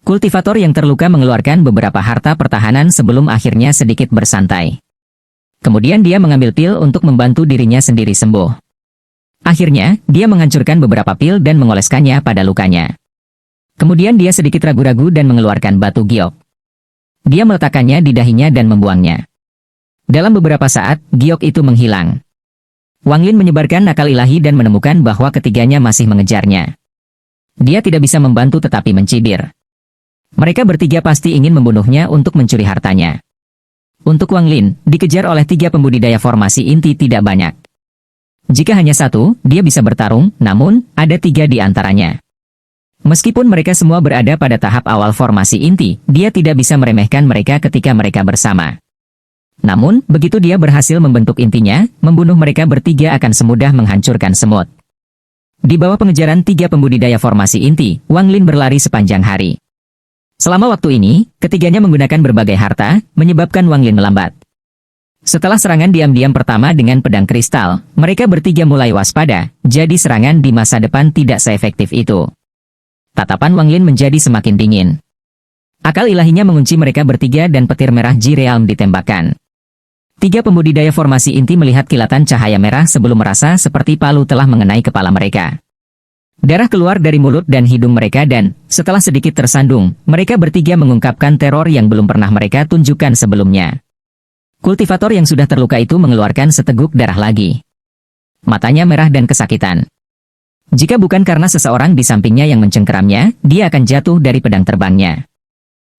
Kultivator yang terluka mengeluarkan beberapa harta pertahanan sebelum akhirnya sedikit bersantai. Kemudian dia mengambil pil untuk membantu dirinya sendiri sembuh. Akhirnya, dia menghancurkan beberapa pil dan mengoleskannya pada lukanya. Kemudian dia sedikit ragu-ragu dan mengeluarkan batu giok. Dia meletakkannya di dahinya dan membuangnya. Dalam beberapa saat, giok itu menghilang. Wang Lin menyebarkan akal ilahi dan menemukan bahwa ketiganya masih mengejarnya. Dia tidak bisa membantu tetapi mencibir. Mereka bertiga pasti ingin membunuhnya untuk mencuri hartanya. Untuk Wang Lin, dikejar oleh 3 pembudidaya formasi inti tidak banyak. Jika hanya satu, dia bisa bertarung, namun, ada 3 di antaranya. Meskipun mereka semua berada pada tahap awal formasi inti, dia tidak bisa meremehkan mereka ketika mereka bersama. Namun, begitu dia berhasil membentuk intinya, membunuh mereka bertiga akan semudah menghancurkan semut. Di bawah pengejaran 3 pembudidaya formasi inti, Wang Lin berlari sepanjang hari. Selama waktu ini, ketiganya menggunakan berbagai harta, menyebabkan Wang Lin melambat. Setelah serangan diam-diam pertama dengan pedang kristal, mereka bertiga mulai waspada, jadi serangan di masa depan tidak seefektif itu. Tatapan Wang Lin menjadi semakin dingin. Akal ilahinya mengunci mereka bertiga dan petir merah Ji-Realm ditembakkan. 3 pembudidaya formasi inti melihat kilatan cahaya merah sebelum merasa seperti palu telah mengenai kepala mereka. Darah keluar dari mulut dan hidung mereka dan, setelah sedikit tersandung, mereka bertiga mengungkapkan teror yang belum pernah mereka tunjukkan sebelumnya. Kultivator yang sudah terluka itu mengeluarkan seteguk darah lagi. Matanya merah dan kesakitan. Jika bukan karena seseorang di sampingnya yang mencengkeramnya, dia akan jatuh dari pedang terbangnya.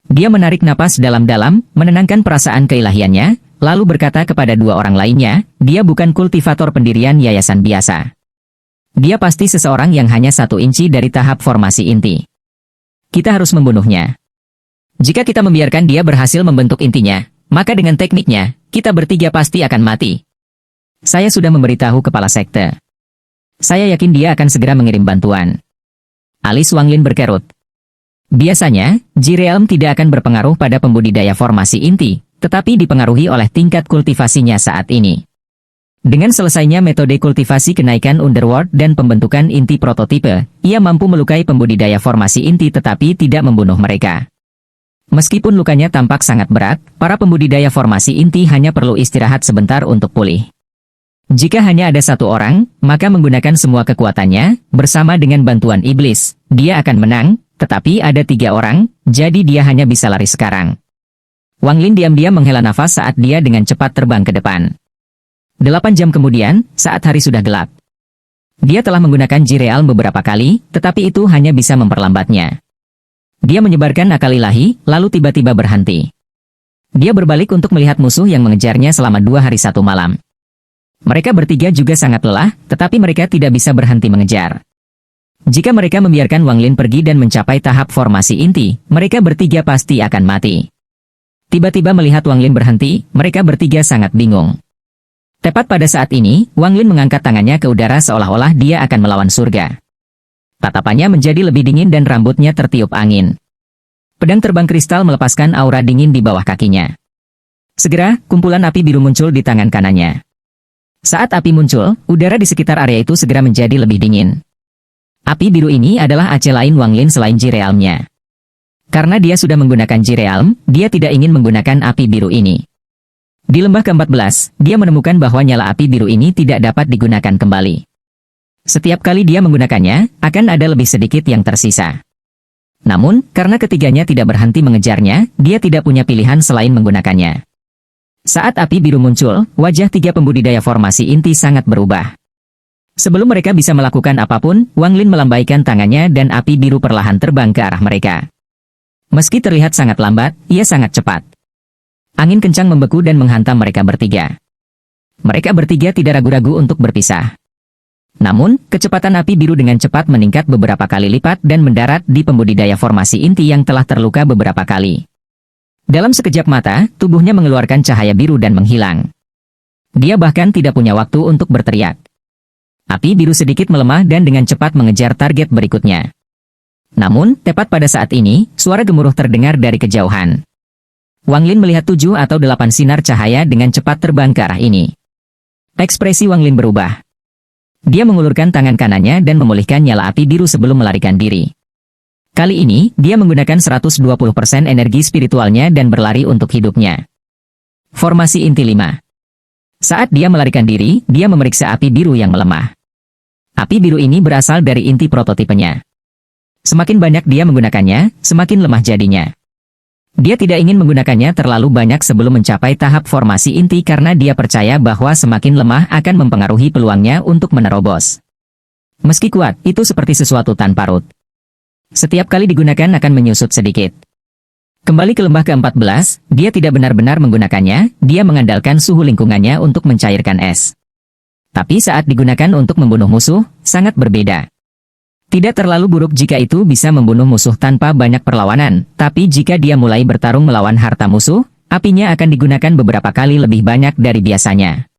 Dia menarik napas dalam-dalam, menenangkan perasaan keilahiannya, lalu berkata kepada 2 orang lainnya, dia bukan kultivator pendirian yayasan biasa. Dia pasti seseorang yang hanya 1 inci dari tahap formasi inti. Kita harus membunuhnya. Jika kita membiarkan dia berhasil membentuk intinya, maka dengan tekniknya, kita bertiga pasti akan mati. Saya sudah memberitahu kepala sekte. Saya yakin dia akan segera mengirim bantuan. Alis Wang Lin berkerut. Biasanya, Ji-Realm tidak akan berpengaruh pada pembudidaya formasi inti, tetapi dipengaruhi oleh tingkat kultivasinya saat ini. Dengan selesainya metode kultivasi kenaikan Underworld dan pembentukan inti prototipe, ia mampu melukai pembudidaya formasi inti tetapi tidak membunuh mereka. Meskipun lukanya tampak sangat berat, para pembudidaya formasi inti hanya perlu istirahat sebentar untuk pulih. Jika hanya ada 1 orang, maka menggunakan semua kekuatannya, bersama dengan bantuan iblis, dia akan menang, tetapi ada 3 orang, jadi dia hanya bisa lari sekarang. Wang Lin diam-diam menghela nafas saat dia dengan cepat terbang ke depan. 8 jam kemudian, saat hari sudah gelap. Dia telah menggunakan Ji-Realm beberapa kali, tetapi itu hanya bisa memperlambatnya. Dia menyebarkan akal ilahi, lalu tiba-tiba berhenti. Dia berbalik untuk melihat musuh yang mengejarnya selama 2 hari 1 malam. Mereka bertiga juga sangat lelah, tetapi mereka tidak bisa berhenti mengejar. Jika mereka membiarkan Wang Lin pergi dan mencapai tahap formasi inti, mereka bertiga pasti akan mati. Tiba-tiba melihat Wang Lin berhenti, mereka bertiga sangat bingung. Tepat pada saat ini, Wang Lin mengangkat tangannya ke udara seolah-olah dia akan melawan surga. Tatapannya menjadi lebih dingin dan rambutnya tertiup angin. Pedang terbang kristal melepaskan aura dingin di bawah kakinya. Segera, kumpulan api biru muncul di tangan kanannya. Saat api muncul, udara di sekitar area itu segera menjadi lebih dingin. Api biru ini adalah AC lain Wang Lin selain Ji-Realm-nya. Karena dia sudah menggunakan Ji-Realm, dia tidak ingin menggunakan api biru ini. Di lembah ke-14, dia menemukan bahwa nyala api biru ini tidak dapat digunakan kembali. Setiap kali dia menggunakannya, akan ada lebih sedikit yang tersisa. Namun, karena ketiganya tidak berhenti mengejarnya, dia tidak punya pilihan selain menggunakannya. Saat api biru muncul, wajah 3 pembudidaya formasi inti sangat berubah. Sebelum mereka bisa melakukan apapun, Wang Lin melambaikan tangannya dan api biru perlahan terbang ke arah mereka. Meski terlihat sangat lambat, ia sangat cepat. Angin kencang membeku dan menghantam mereka bertiga. Mereka bertiga tidak ragu-ragu untuk berpisah. Namun, kecepatan api biru dengan cepat meningkat beberapa kali lipat dan mendarat di pembudidaya formasi inti yang telah terluka beberapa kali. Dalam sekejap mata, tubuhnya mengeluarkan cahaya biru dan menghilang. Dia bahkan tidak punya waktu untuk berteriak. Api biru sedikit melemah dan dengan cepat mengejar target berikutnya. Namun, tepat pada saat ini, suara gemuruh terdengar dari kejauhan. Wang Lin melihat 7 atau 8 sinar cahaya dengan cepat terbang ke arah ini. Ekspresi Wang Lin berubah. Dia mengulurkan tangan kanannya dan memulihkan nyala api biru sebelum melarikan diri. Kali ini, dia menggunakan 120% energi spiritualnya dan berlari untuk hidupnya. Formasi inti 5. Saat dia melarikan diri, dia memeriksa api biru yang melemah. Api biru ini berasal dari inti prototipenya. Semakin banyak dia menggunakannya, semakin lemah jadinya. Dia tidak ingin menggunakannya terlalu banyak sebelum mencapai tahap formasi inti karena dia percaya bahwa semakin lemah akan mempengaruhi peluangnya untuk menerobos. Meski kuat, itu seperti sesuatu tanpa root. Setiap kali digunakan akan menyusut sedikit. Kembali ke lembah ke-14, dia tidak benar-benar menggunakannya, dia mengandalkan suhu lingkungannya untuk mencairkan es. Tapi saat digunakan untuk membunuh musuh, sangat berbeda. Tidak terlalu buruk jika itu bisa membunuh musuh tanpa banyak perlawanan, tapi jika dia mulai bertarung melawan harta musuh, apinya akan digunakan beberapa kali lebih banyak dari biasanya.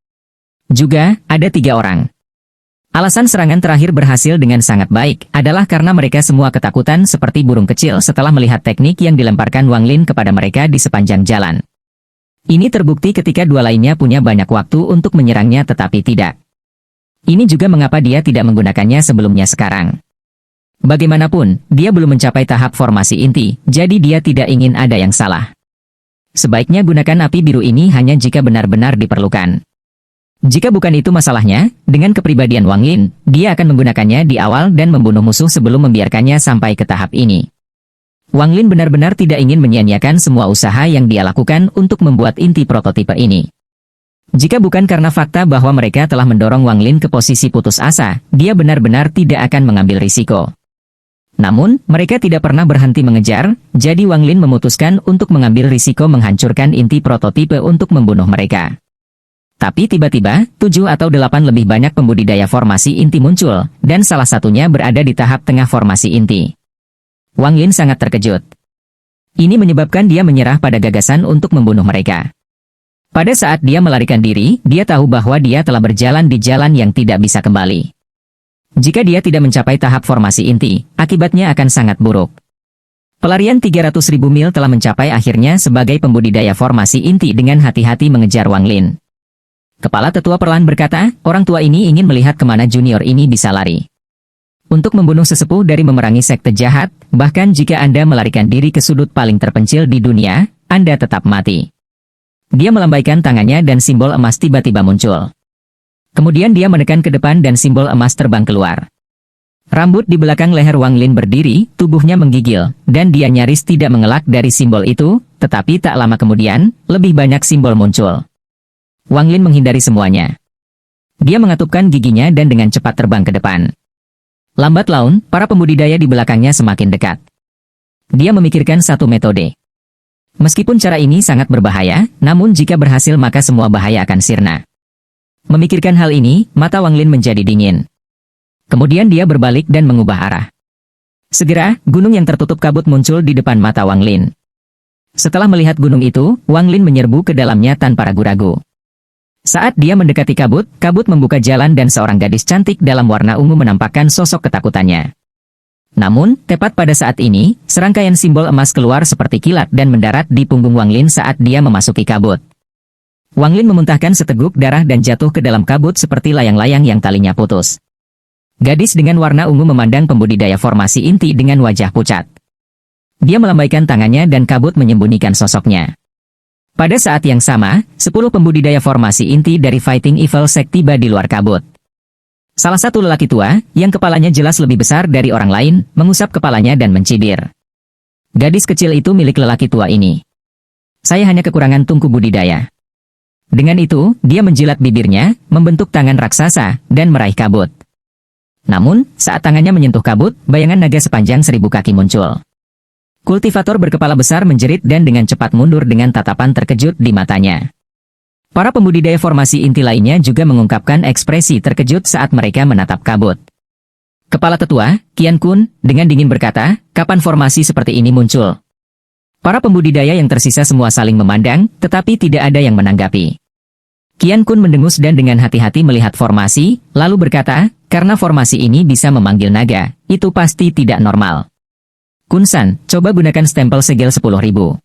Juga, ada 3 orang. Alasan serangan terakhir berhasil dengan sangat baik adalah karena mereka semua ketakutan seperti burung kecil setelah melihat teknik yang dilemparkan Wang Lin kepada mereka di sepanjang jalan. Ini terbukti ketika 2 lainnya punya banyak waktu untuk menyerangnya tetapi tidak. Ini juga mengapa dia tidak menggunakannya sebelumnya sekarang. Bagaimanapun, dia belum mencapai tahap formasi inti, jadi dia tidak ingin ada yang salah. Sebaiknya gunakan api biru ini hanya jika benar-benar diperlukan. Jika bukan itu masalahnya, dengan kepribadian Wang Lin, dia akan menggunakannya di awal dan membunuh musuh sebelum membiarkannya sampai ke tahap ini. Wang Lin benar-benar tidak ingin menyia-nyiakan semua usaha yang dia lakukan untuk membuat inti prototipe ini. Jika bukan karena fakta bahwa mereka telah mendorong Wang Lin ke posisi putus asa, dia benar-benar tidak akan mengambil risiko. Namun, mereka tidak pernah berhenti mengejar, jadi Wang Lin memutuskan untuk mengambil risiko menghancurkan inti prototipe untuk membunuh mereka. Tapi tiba-tiba, 7 atau 8 lebih banyak pembudidaya formasi inti muncul, dan salah satunya berada di tahap tengah formasi inti. Wang Lin sangat terkejut. Ini menyebabkan dia menyerah pada gagasan untuk membunuh mereka. Pada saat dia melarikan diri, dia tahu bahwa dia telah berjalan di jalan yang tidak bisa kembali. Jika dia tidak mencapai tahap formasi inti, akibatnya akan sangat buruk. Pelarian 300.000 mil telah mencapai akhirnya sebagai pembudidaya formasi inti dengan hati-hati mengejar Wang Lin. Kepala tetua perlahan berkata, orang tua ini ingin melihat kemana junior ini bisa lari. Untuk membunuh sesepuh dari memerangi sekte jahat, bahkan jika Anda melarikan diri ke sudut paling terpencil di dunia, Anda tetap mati. Dia melambaikan tangannya dan simbol emas tiba-tiba muncul. Kemudian dia menekan ke depan dan simbol emas terbang keluar. Rambut di belakang leher Wang Lin berdiri, tubuhnya menggigil, dan dia nyaris tidak mengelak dari simbol itu, tetapi tak lama kemudian, lebih banyak simbol muncul. Wang Lin menghindari semuanya. Dia mengatupkan giginya dan dengan cepat terbang ke depan. Lambat laun, para pembudidaya di belakangnya semakin dekat. Dia memikirkan satu metode. Meskipun cara ini sangat berbahaya, namun jika berhasil maka semua bahaya akan sirna. Memikirkan hal ini, mata Wang Lin menjadi dingin. Kemudian dia berbalik dan mengubah arah. Segera, gunung yang tertutup kabut muncul di depan mata Wang Lin. Setelah melihat gunung itu, Wang Lin menyerbu ke dalamnya tanpa ragu-ragu. Saat dia mendekati kabut, kabut membuka jalan dan seorang gadis cantik dalam warna ungu menampakkan sosok ketakutannya. Namun, tepat pada saat ini, serangkaian simbol emas keluar seperti kilat dan mendarat di punggung Wang Lin saat dia memasuki kabut. Wang Lin memuntahkan seteguk darah dan jatuh ke dalam kabut seperti layang-layang yang talinya putus. Gadis dengan warna ungu memandang pembudidaya formasi inti dengan wajah pucat. Dia melambaikan tangannya dan kabut menyembunyikan sosoknya. Pada saat yang sama, 10 pembudidaya formasi inti dari Fighting Evil Sect tiba di luar kabut. Salah satu lelaki tua, yang kepalanya jelas lebih besar dari orang lain, mengusap kepalanya dan mencibir. Gadis kecil itu milik lelaki tua ini. Saya hanya kekurangan tungku budidaya. Dengan itu, dia menjilat bibirnya, membentuk tangan raksasa, dan meraih kabut. Namun, saat tangannya menyentuh kabut, bayangan naga sepanjang 1000 kaki muncul. Kultivator berkepala besar menjerit dan dengan cepat mundur dengan tatapan terkejut di matanya. Para pembudidaya formasi inti lainnya juga mengungkapkan ekspresi terkejut saat mereka menatap kabut. Kepala tetua, Qian Kun, dengan dingin berkata, kapan formasi seperti ini muncul? Para pembudidaya yang tersisa semua saling memandang, tetapi tidak ada yang menanggapi. Qian Kun mendengus dan dengan hati-hati melihat formasi, lalu berkata, karena formasi ini bisa memanggil naga, itu pasti tidak normal. Kun-san, coba gunakan stempel segel 10.000.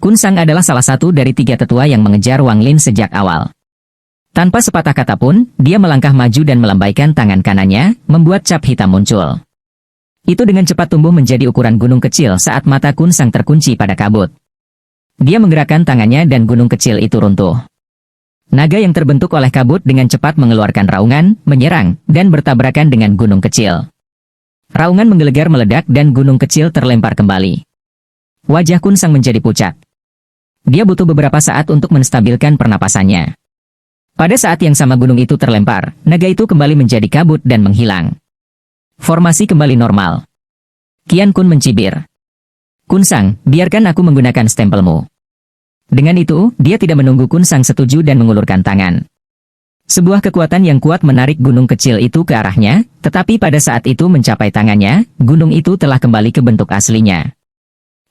Kun-san adalah salah satu dari 3 tetua yang mengejar Wang Lin sejak awal. Tanpa sepatah kata pun, dia melangkah maju dan melambaikan tangan kanannya, membuat cap hitam muncul. Itu dengan cepat tumbuh menjadi ukuran gunung kecil saat mata Kun-san terkunci pada kabut. Dia menggerakkan tangannya dan gunung kecil itu runtuh. Naga yang terbentuk oleh kabut dengan cepat mengeluarkan raungan, menyerang, dan bertabrakan dengan gunung kecil. Raungan menggelegar meledak dan gunung kecil terlempar kembali. Wajah Kun-san menjadi pucat. Dia butuh beberapa saat untuk menstabilkan pernapasannya. Pada saat yang sama gunung itu terlempar, naga itu kembali menjadi kabut dan menghilang. Formasi kembali normal. Qian Kun mencibir. Kun-san, biarkan aku menggunakan stempelmu. Dengan itu, dia tidak menunggu Kun-san setuju dan mengulurkan tangan. Sebuah kekuatan yang kuat menarik gunung kecil itu ke arahnya, tetapi pada saat itu mencapai tangannya, gunung itu telah kembali ke bentuk aslinya.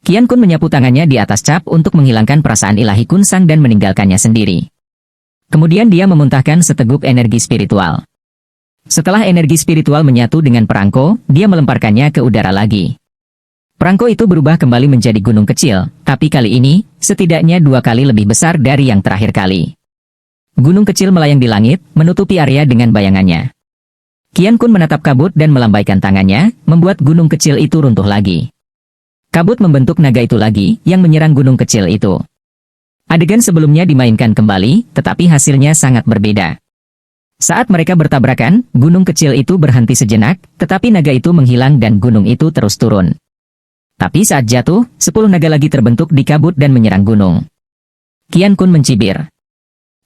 Qian Kun menyapu tangannya di atas cap untuk menghilangkan perasaan ilahi Kun-san dan meninggalkannya sendiri. Kemudian dia memuntahkan seteguk energi spiritual. Setelah energi spiritual menyatu dengan perangko, dia melemparkannya ke udara lagi. Perangko itu berubah kembali menjadi gunung kecil, tapi kali ini, setidaknya 2 kali lebih besar dari yang terakhir kali. Gunung kecil melayang di langit, menutupi area dengan bayangannya. Qian Kun menatap kabut dan melambaikan tangannya, membuat gunung kecil itu runtuh lagi. Kabut membentuk naga itu lagi, yang menyerang gunung kecil itu. Adegan sebelumnya dimainkan kembali, tetapi hasilnya sangat berbeda. Saat mereka bertabrakan, gunung kecil itu berhenti sejenak, tetapi naga itu menghilang dan gunung itu terus turun. Tapi saat jatuh, 10 naga lagi terbentuk di kabut dan menyerang gunung. Qian Kun mencibir.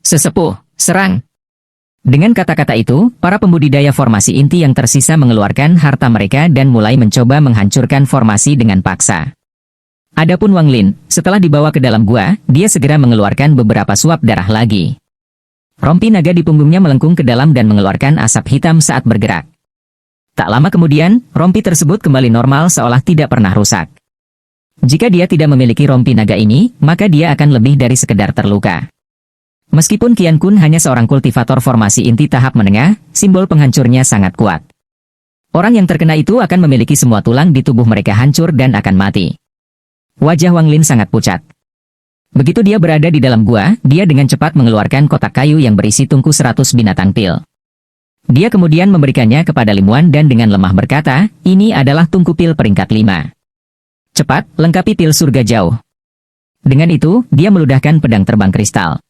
Sesepuh, serang! Dengan kata-kata itu, para pembudidaya formasi inti yang tersisa mengeluarkan harta mereka dan mulai mencoba menghancurkan formasi dengan paksa. Adapun Wang Lin, setelah dibawa ke dalam gua, dia segera mengeluarkan beberapa suap darah lagi. Rompi naga di punggungnya melengkung ke dalam dan mengeluarkan asap hitam saat bergerak. Tak lama kemudian, rompi tersebut kembali normal seolah tidak pernah rusak. Jika dia tidak memiliki rompi naga ini, maka dia akan lebih dari sekedar terluka. Meskipun Qian Kun hanya seorang kultivator formasi inti tahap menengah, simbol penghancurnya sangat kuat. Orang yang terkena itu akan memiliki semua tulang di tubuh mereka hancur dan akan mati. Wajah Wang Lin sangat pucat. Begitu dia berada di dalam gua, dia dengan cepat mengeluarkan kotak kayu yang berisi tungku 100 binatang pil. Dia kemudian memberikannya kepada Lim Wan dan dengan lemah berkata, ini adalah tungku pil peringkat 5. Cepat, lengkapi pil surga jauh. Dengan itu, dia meludahkan pedang terbang kristal.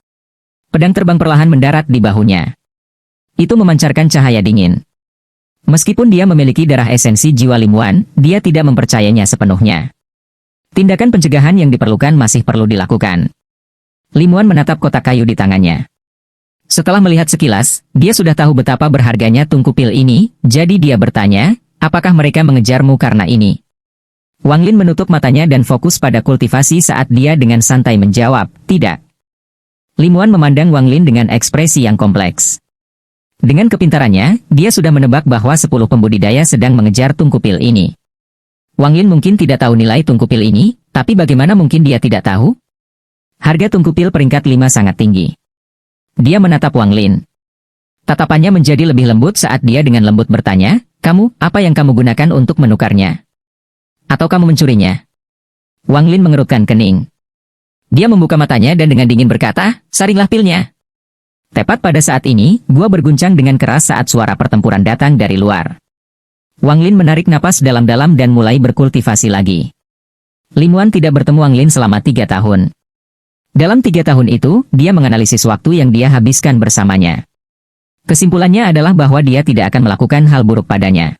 Pedang terbang perlahan mendarat di bahunya. Itu memancarkan cahaya dingin. Meskipun dia memiliki darah esensi jiwa Lim Wan, dia tidak mempercayainya sepenuhnya. Tindakan pencegahan yang diperlukan masih perlu dilakukan. Lim Wan menatap kotak kayu di tangannya. Setelah melihat sekilas, dia sudah tahu betapa berharganya tungku pil ini, jadi dia bertanya, apakah mereka mengejarmu karena ini? Wang Lin menutup matanya dan fokus pada kultivasi saat dia dengan santai menjawab, tidak. Lim Wan memandang Wang Lin dengan ekspresi yang kompleks. Dengan kepintarannya, dia sudah menebak bahwa 10 pembudidaya sedang mengejar tungku pil ini. Wang Lin mungkin tidak tahu nilai tungku pil ini, tapi bagaimana mungkin dia tidak tahu? Harga tungku pil peringkat 5 sangat tinggi. Dia menatap Wang Lin. Tatapannya menjadi lebih lembut saat dia dengan lembut bertanya, kamu, apa yang kamu gunakan untuk menukarnya? Atau kamu mencurinya? Wang Lin mengerutkan kening. Dia membuka matanya dan dengan dingin berkata, saringlah pilnya. Tepat pada saat ini, gua berguncang dengan keras saat suara pertempuran datang dari luar. Wang Lin menarik napas dalam-dalam dan mulai berkultivasi lagi. Lim Wan tidak bertemu Wang Lin selama 3 tahun. Dalam 3 tahun itu, dia menganalisis waktu yang dia habiskan bersamanya. Kesimpulannya adalah bahwa dia tidak akan melakukan hal buruk padanya.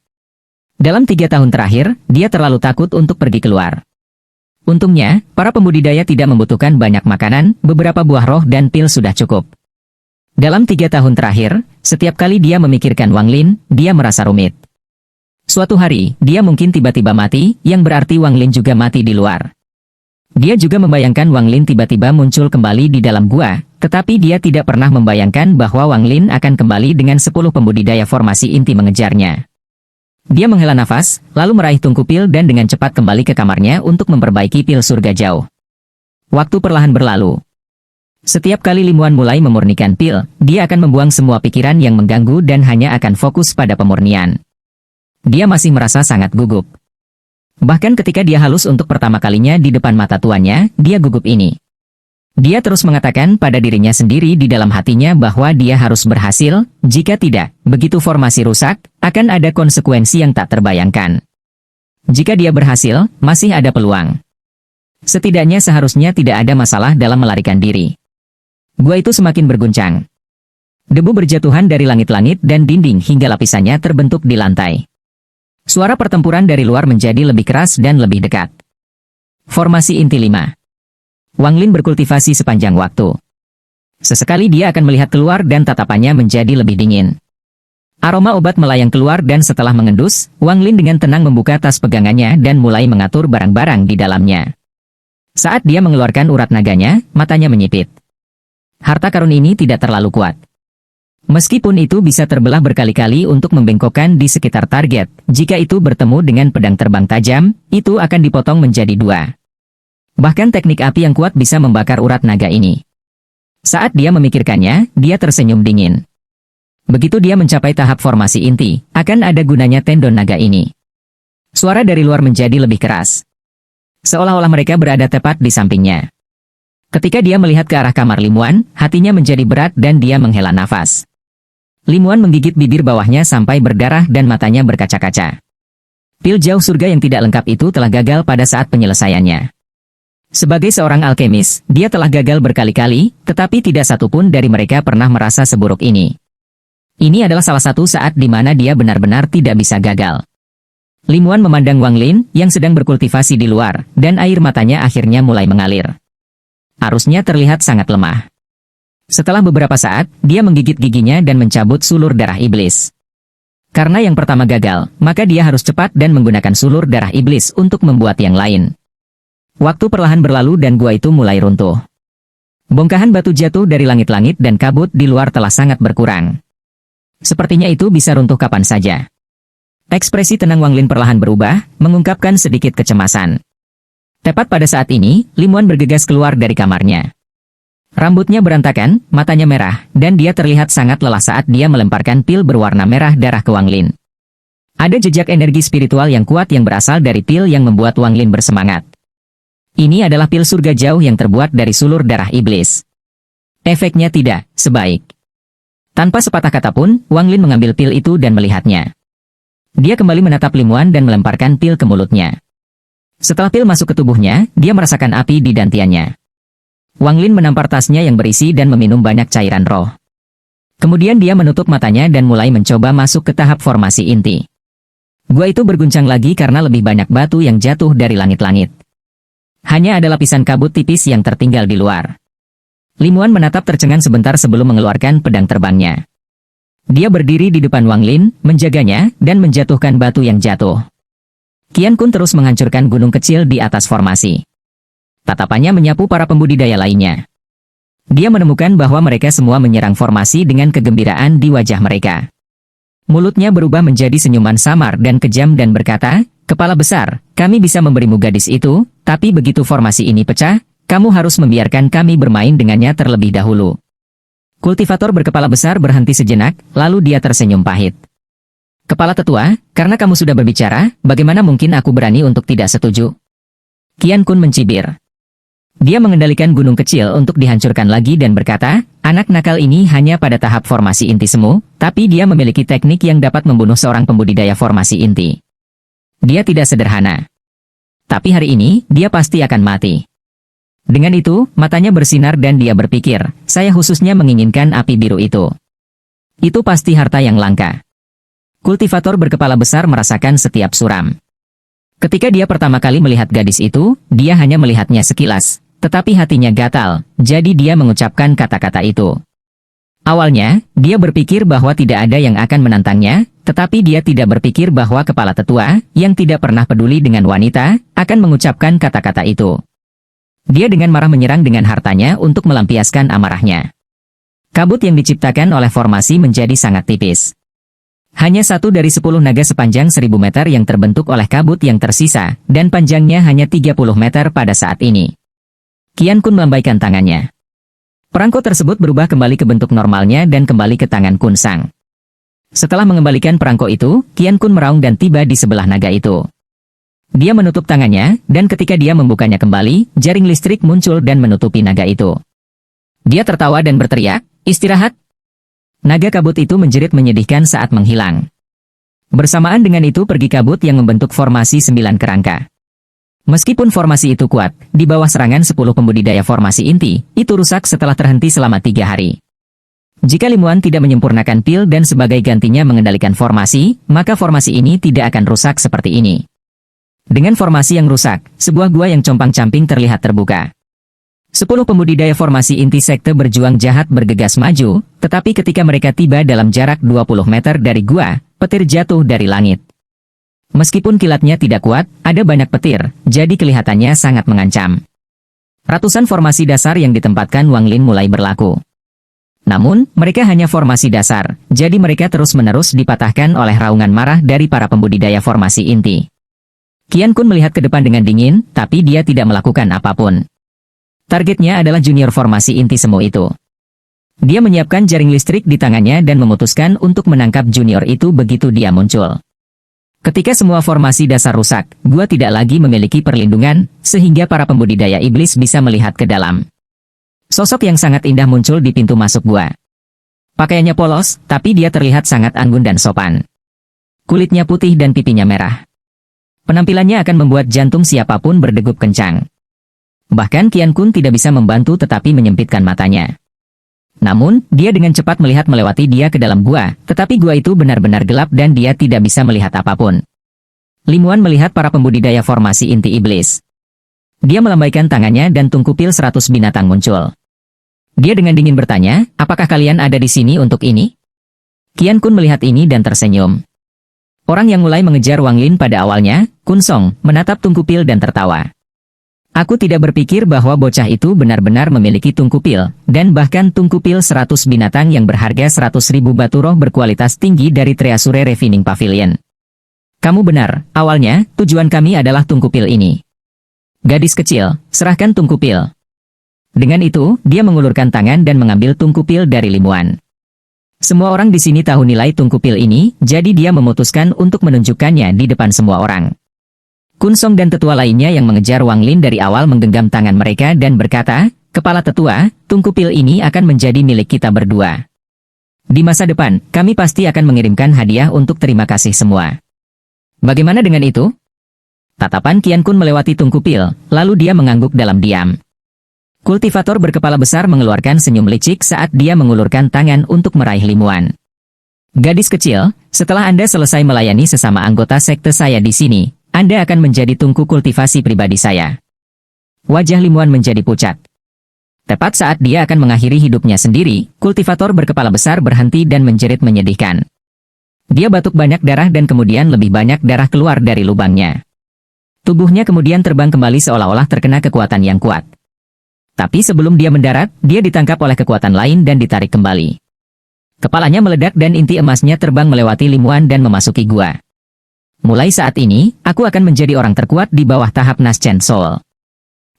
Dalam 3 tahun terakhir, dia terlalu takut untuk pergi keluar. Untungnya, para pembudidaya tidak membutuhkan banyak makanan, beberapa buah roh dan pil sudah cukup. Dalam 3 tahun terakhir, setiap kali dia memikirkan Wang Lin, dia merasa rumit. Suatu hari, dia mungkin tiba-tiba mati, yang berarti Wang Lin juga mati di luar. Dia juga membayangkan Wang Lin tiba-tiba muncul kembali di dalam gua, tetapi dia tidak pernah membayangkan bahwa Wang Lin akan kembali dengan 10 pembudidaya formasi inti mengejarnya. Dia menghela nafas, lalu meraih tungku pil dan dengan cepat kembali ke kamarnya untuk memperbaiki pil surga jauh. Waktu perlahan berlalu. Setiap kali Lim Wan mulai memurnikan pil, dia akan membuang semua pikiran yang mengganggu dan hanya akan fokus pada pemurnian. Dia masih merasa sangat gugup. Bahkan ketika dia halus untuk pertama kalinya di depan mata tuannya, dia gugup ini. Dia terus mengatakan pada dirinya sendiri di dalam hatinya bahwa dia harus berhasil, jika tidak, begitu formasi rusak, akan ada konsekuensi yang tak terbayangkan. Jika dia berhasil, masih ada peluang. Setidaknya seharusnya tidak ada masalah dalam melarikan diri. Gua itu semakin berguncang. Debu berjatuhan dari langit-langit dan dinding hingga lapisannya terbentuk di lantai. Suara pertempuran dari luar menjadi lebih keras dan lebih dekat. Formasi inti 5. Wang Lin berkultivasi sepanjang waktu. Sesekali dia akan melihat keluar dan tatapannya menjadi lebih dingin. Aroma obat melayang keluar dan setelah mengendus, Wang Lin dengan tenang membuka tas pegangannya dan mulai mengatur barang-barang di dalamnya. Saat dia mengeluarkan urat naganya, matanya menyipit. Harta karun ini tidak terlalu kuat. Meskipun itu bisa terbelah berkali-kali untuk membengkokkan di sekitar target, jika itu bertemu dengan pedang terbang tajam, itu akan dipotong menjadi 2. Bahkan teknik api yang kuat bisa membakar urat naga ini. Saat dia memikirkannya, dia tersenyum dingin. Begitu dia mencapai tahap formasi inti, akan ada gunanya tendon naga ini. Suara dari luar menjadi lebih keras. Seolah-olah mereka berada tepat di sampingnya. Ketika dia melihat ke arah kamar Lim Wan, hatinya menjadi berat dan dia menghela nafas. Lim Wan menggigit bibir bawahnya sampai berdarah dan matanya berkaca-kaca. Pil jauh surga yang tidak lengkap itu telah gagal pada saat penyelesaiannya. Sebagai seorang alkemis, dia telah gagal berkali-kali, tetapi tidak satu pun dari mereka pernah merasa seburuk ini. Ini adalah salah satu saat di mana dia benar-benar tidak bisa gagal. Lim Wan memandang Wang Lin, yang sedang berkultivasi di luar, dan air matanya akhirnya mulai mengalir. Arusnya terlihat sangat lemah. Setelah beberapa saat, dia menggigit giginya dan mencabut sulur darah iblis. Karena yang pertama gagal, maka dia harus cepat dan menggunakan sulur darah iblis untuk membuat yang lain. Waktu perlahan berlalu dan gua itu mulai runtuh. Bongkahan batu jatuh dari langit-langit dan kabut di luar telah sangat berkurang. Sepertinya itu bisa runtuh kapan saja. Ekspresi tenang Wang Lin perlahan berubah, mengungkapkan sedikit kecemasan. Tepat pada saat ini, Lim Wan bergegas keluar dari kamarnya. Rambutnya berantakan, matanya merah, dan dia terlihat sangat lelah saat dia melemparkan pil berwarna merah darah ke Wang Lin. Ada jejak energi spiritual yang kuat yang berasal dari pil yang membuat Wang Lin bersemangat. Ini adalah pil surga jauh yang terbuat dari sulur darah iblis. Efeknya tidak sebaik. Tanpa sepatah kata pun, Wang Lin mengambil pil itu dan melihatnya. Dia kembali menatap Lim Wan dan melemparkan pil ke mulutnya. Setelah pil masuk ke tubuhnya, dia merasakan api di dantiannya. Wang Lin menampar tasnya yang berisi dan meminum banyak cairan roh. Kemudian dia menutup matanya dan mulai mencoba masuk ke tahap formasi inti. Gua itu berguncang lagi karena lebih banyak batu yang jatuh dari langit-langit. Hanya ada lapisan kabut tipis yang tertinggal di luar. Lim Wan menatap tercengang sebentar sebelum mengeluarkan pedang terbangnya. Dia berdiri di depan Wang Lin, menjaganya, dan menjatuhkan batu yang jatuh. Qian Kun terus menghancurkan gunung kecil di atas formasi. Tatapannya menyapu para pembudidaya lainnya. Dia menemukan bahwa mereka semua menyerang formasi dengan kegembiraan di wajah mereka. Mulutnya berubah menjadi senyuman samar dan kejam dan berkata, "Kepala besar, kami bisa memberimu gadis itu, tapi begitu formasi ini pecah, kamu harus membiarkan kami bermain dengannya terlebih dahulu." Kultivator berkepala besar berhenti sejenak, lalu dia tersenyum pahit. "Kepala tetua, karena kamu sudah berbicara, bagaimana mungkin aku berani untuk tidak setuju?" Qian Kun mencibir. Dia mengendalikan gunung kecil untuk dihancurkan lagi dan berkata, "Anak nakal ini hanya pada tahap formasi inti semu, tapi dia memiliki teknik yang dapat membunuh seorang pembudidaya formasi inti. Dia tidak sederhana. Tapi hari ini, dia pasti akan mati." Dengan itu, matanya bersinar dan dia berpikir, saya khususnya menginginkan api biru itu. Itu pasti harta yang langka. Kultivator berkepala besar merasakan setiap suram. Ketika dia pertama kali melihat gadis itu, dia hanya melihatnya sekilas. Tetapi hatinya gatal, jadi dia mengucapkan kata-kata itu. Awalnya, dia berpikir bahwa tidak ada yang akan menantangnya, tetapi dia tidak berpikir bahwa kepala tetua, yang tidak pernah peduli dengan wanita, akan mengucapkan kata-kata itu. Dia dengan marah menyerang dengan hartanya untuk melampiaskan amarahnya. Kabut yang diciptakan oleh formasi menjadi sangat tipis. Hanya 1 dari 10 naga sepanjang 1000 meter yang terbentuk oleh kabut yang tersisa, dan panjangnya hanya 30 meter pada saat ini. Qian Kun melambaikan tangannya. Perangko tersebut berubah kembali ke bentuk normalnya dan kembali ke tangan Kun Sang. Setelah mengembalikan perangko itu, Qian Kun meraung dan tiba di sebelah naga itu. Dia menutup tangannya, dan ketika dia membukanya kembali, jaring listrik muncul dan menutupi naga itu. Dia tertawa dan berteriak, "Istirahat!" Naga kabut itu menjerit menyedihkan saat menghilang. Bersamaan dengan itu pergi kabut yang membentuk formasi 9 kerangka. Meskipun formasi itu kuat, di bawah serangan 10 pembudidaya formasi inti, itu rusak setelah terhenti selama 3 hari. Jika Lim Wan tidak menyempurnakan pil dan sebagai gantinya mengendalikan formasi, maka formasi ini tidak akan rusak seperti ini. Dengan formasi yang rusak, sebuah gua yang compang-camping terlihat terbuka. 10 pembudidaya formasi inti sekte berjuang jahat bergegas maju, tetapi ketika mereka tiba dalam jarak 20 meter dari gua, petir jatuh dari langit. Meskipun kilatnya tidak kuat, ada banyak petir, jadi kelihatannya sangat mengancam. Ratusan formasi dasar yang ditempatkan Wang Lin mulai berlaku. Namun, mereka hanya formasi dasar, jadi mereka terus-menerus dipatahkan oleh raungan marah dari para pembudidaya formasi inti. Qian Kun melihat ke depan dengan dingin, tapi dia tidak melakukan apapun. Targetnya adalah junior formasi inti semu itu. Dia menyiapkan jaring listrik di tangannya dan memutuskan untuk menangkap junior itu begitu dia muncul. Ketika semua formasi dasar rusak, gua tidak lagi memiliki perlindungan, sehingga para pembudidaya iblis bisa melihat ke dalam. Sosok yang sangat indah muncul di pintu masuk gua. Pakaiannya polos, tapi dia terlihat sangat anggun dan sopan. Kulitnya putih dan pipinya merah. Penampilannya akan membuat jantung siapapun berdegup kencang. Bahkan Qian Kun tidak bisa membantu tetapi menyempitkan matanya. Namun, dia dengan cepat melihat melewati dia ke dalam gua, tetapi gua itu benar-benar gelap dan dia tidak bisa melihat apapun. Lim Wan melihat para pembudidaya formasi inti iblis. Dia melambaikan tangannya dan tungku pil 100 binatang muncul. Dia dengan dingin bertanya, apakah kalian ada di sini untuk ini? Qian Kun melihat ini dan tersenyum. Orang yang mulai mengejar Wang Lin pada awalnya, Kun Song, menatap tungku pil dan tertawa. Aku tidak berpikir bahwa bocah itu benar-benar memiliki tungkupil, dan bahkan tungkupil 100 binatang yang berharga 100.000 batu roh berkualitas tinggi dari Treasure Refining Pavilion. Kamu benar, awalnya, tujuan kami adalah tungkupil ini. Gadis kecil, serahkan tungkupil. Dengan itu, dia mengulurkan tangan dan mengambil tungkupil dari Limuan. Semua orang di sini tahu nilai tungkupil ini, jadi dia memutuskan untuk menunjukkannya di depan semua orang. Kun Song dan tetua lainnya yang mengejar Wang Lin dari awal menggenggam tangan mereka dan berkata, "Kepala tetua, tungkupil ini akan menjadi milik kita berdua. Di masa depan, kami pasti akan mengirimkan hadiah untuk terima kasih semua." Bagaimana dengan itu? Tatapan Qian Kun melewati tungkupil, lalu dia mengangguk dalam diam. Kultivator berkepala besar mengeluarkan senyum licik saat dia mengulurkan tangan untuk meraih Limuan. Gadis kecil, setelah Anda selesai melayani sesama anggota sekte saya di sini, Anda akan menjadi tungku kultivasi pribadi saya. Wajah Limuan menjadi pucat. Tepat saat dia akan mengakhiri hidupnya sendiri, kultivator berkepala besar berhenti dan menjerit menyedihkan. Dia batuk banyak darah dan kemudian lebih banyak darah keluar dari lubangnya. Tubuhnya kemudian terbang kembali seolah-olah terkena kekuatan yang kuat. Tapi sebelum dia mendarat, dia ditangkap oleh kekuatan lain dan ditarik kembali. Kepalanya meledak dan inti emasnya terbang melewati Limuan dan memasuki gua. Mulai saat ini, aku akan menjadi orang terkuat di bawah tahap Naschen Soul.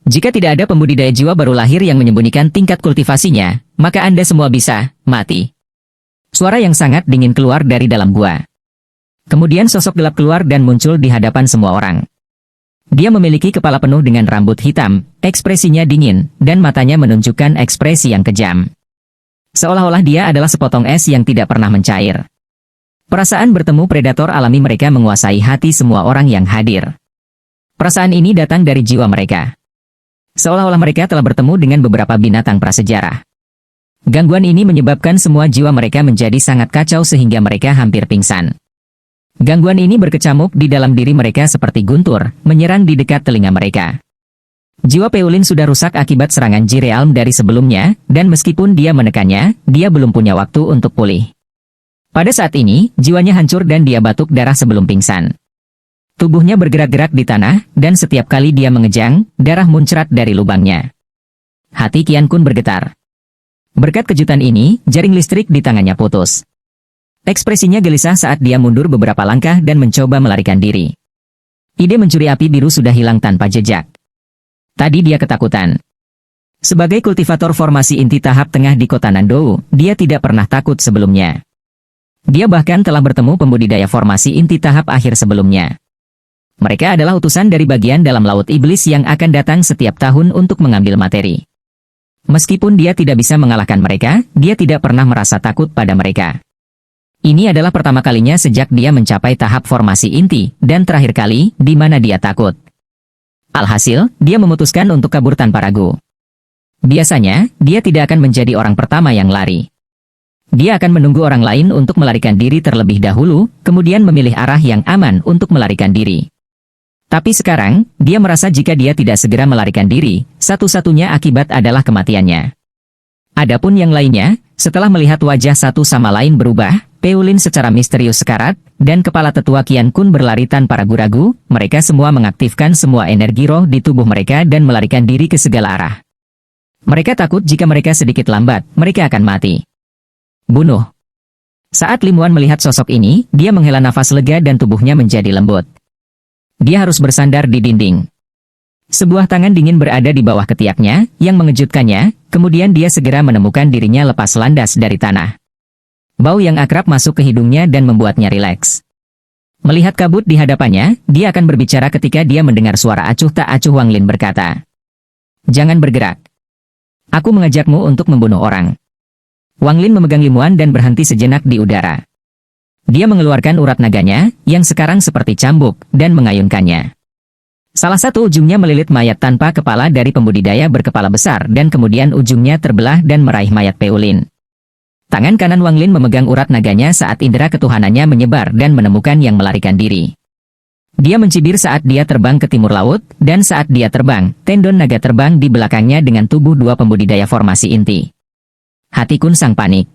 Jika tidak ada pembudidaya jiwa baru lahir yang menyembunyikan tingkat kultivasinya, maka Anda semua bisa mati. Suara yang sangat dingin keluar dari dalam gua. Kemudian sosok gelap keluar dan muncul di hadapan semua orang. Dia memiliki kepala penuh dengan rambut hitam, ekspresinya dingin, dan matanya menunjukkan ekspresi yang kejam. Seolah-olah dia adalah sepotong es yang tidak pernah mencair. Perasaan bertemu predator alami mereka menguasai hati semua orang yang hadir. Perasaan ini datang dari jiwa mereka. Seolah-olah mereka telah bertemu dengan beberapa binatang prasejarah. Gangguan ini menyebabkan semua jiwa mereka menjadi sangat kacau sehingga mereka hampir pingsan. Gangguan ini berkecamuk di dalam diri mereka seperti guntur, menyerang di dekat telinga mereka. Jiwa Peulin sudah rusak akibat serangan Ji-Realm dari sebelumnya, dan meskipun dia menekannya, dia belum punya waktu untuk pulih. Pada saat ini, jiwanya hancur dan dia batuk darah sebelum pingsan. Tubuhnya bergerak-gerak di tanah, dan setiap kali dia mengejang, darah muncrat dari lubangnya. Hati Qian Kun bergetar. Berkat kejutan ini, jaring listrik di tangannya putus. Ekspresinya gelisah saat dia mundur beberapa langkah dan mencoba melarikan diri. Ide mencuri api biru sudah hilang tanpa jejak. Tadi dia ketakutan. Sebagai kultivator formasi inti tahap tengah di kota Nandou, dia tidak pernah takut sebelumnya. Dia bahkan telah bertemu pembudidaya formasi inti tahap akhir sebelumnya. Mereka adalah utusan dari bagian dalam laut iblis yang akan datang setiap tahun untuk mengambil materi. Meskipun dia tidak bisa mengalahkan mereka, dia tidak pernah merasa takut pada mereka. Ini adalah pertama kalinya sejak dia mencapai tahap formasi inti, dan terakhir kali, di mana dia takut. Alhasil, dia memutuskan untuk kabur tanpa ragu. Biasanya, dia tidak akan menjadi orang pertama yang lari. Dia akan menunggu orang lain untuk melarikan diri terlebih dahulu, kemudian memilih arah yang aman untuk melarikan diri. Tapi sekarang, dia merasa jika dia tidak segera melarikan diri, satu-satunya akibat adalah kematiannya. Adapun yang lainnya, setelah melihat wajah satu sama lain berubah, Peulin secara misterius sekarat, dan kepala tetua Qian Kun berlari tanpa ragu-ragu, mereka semua mengaktifkan semua energi roh di tubuh mereka dan melarikan diri ke segala arah. Mereka takut jika mereka sedikit lambat, mereka akan mati. Bunuh. Saat Limuan melihat sosok ini, dia menghela nafas lega dan tubuhnya menjadi lembut. Dia harus bersandar di dinding. Sebuah tangan dingin berada di bawah ketiaknya, yang mengejutkannya, kemudian dia segera menemukan dirinya lepas landas dari tanah. Bau yang akrab masuk ke hidungnya dan membuatnya rileks. Melihat kabut di hadapannya, dia akan berbicara ketika dia mendengar suara acuh tak acuh Wang Lin berkata, "Jangan bergerak. Aku mengajakmu untuk membunuh orang." Wang Lin memegang Limuan dan berhenti sejenak di udara. Dia mengeluarkan urat naganya, yang sekarang seperti cambuk, dan mengayunkannya. Salah satu ujungnya melilit mayat tanpa kepala dari pembudidaya berkepala besar dan kemudian ujungnya terbelah dan meraih mayat Peulin. Tangan kanan Wang Lin memegang urat naganya saat indera ketuhanannya menyebar dan menemukan yang melarikan diri. Dia mencibir saat dia terbang ke timur laut, dan saat dia terbang, tendon naga terbang di belakangnya dengan tubuh dua pembudidaya formasi inti. Hati Kun Sang panik.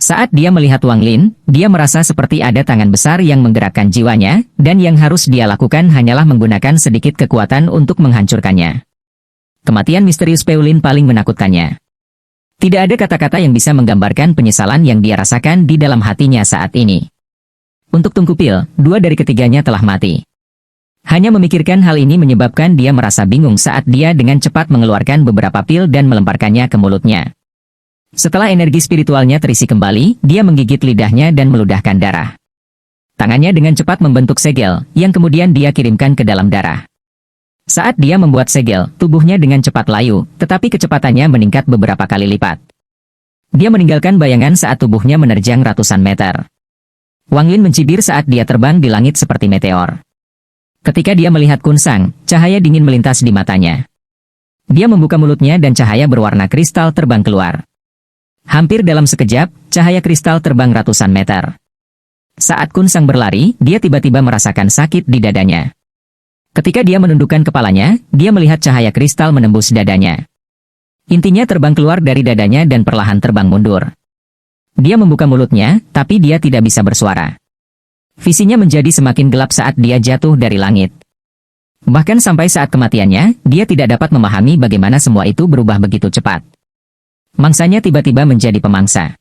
Saat dia melihat Wang Lin, dia merasa seperti ada tangan besar yang menggerakkan jiwanya, dan yang harus dia lakukan hanyalah menggunakan sedikit kekuatan untuk menghancurkannya. Kematian misterius Peulin paling menakutkannya. Tidak ada kata-kata yang bisa menggambarkan penyesalan yang dia rasakan di dalam hatinya saat ini. Untuk Tunku Pil, dua dari ketiganya telah mati. Hanya memikirkan hal ini menyebabkan dia merasa bingung saat dia dengan cepat mengeluarkan beberapa pil dan melemparkannya ke mulutnya. Setelah energi spiritualnya terisi kembali, dia menggigit lidahnya dan meludahkan darah. Tangannya dengan cepat membentuk segel, yang kemudian dia kirimkan ke dalam darah. Saat dia membuat segel, tubuhnya dengan cepat layu, tetapi kecepatannya meningkat beberapa kali lipat. Dia meninggalkan bayangan saat tubuhnya menerjang ratusan meter. Wang Lin mencibir saat dia terbang di langit seperti meteor. Ketika dia melihat Kun Sang, cahaya dingin melintas di matanya. Dia membuka mulutnya dan cahaya berwarna kristal terbang keluar. Hampir dalam sekejap, cahaya kristal terbang ratusan meter. Saat Kun Sang berlari, dia tiba-tiba merasakan sakit di dadanya. Ketika dia menundukkan kepalanya, dia melihat cahaya kristal menembus dadanya. Intinya terbang keluar dari dadanya dan perlahan terbang mundur. Dia membuka mulutnya, tapi dia tidak bisa bersuara. Visinya menjadi semakin gelap saat dia jatuh dari langit. Bahkan sampai saat kematiannya, dia tidak dapat memahami bagaimana semua itu berubah begitu cepat. Mangsanya tiba-tiba menjadi pemangsa.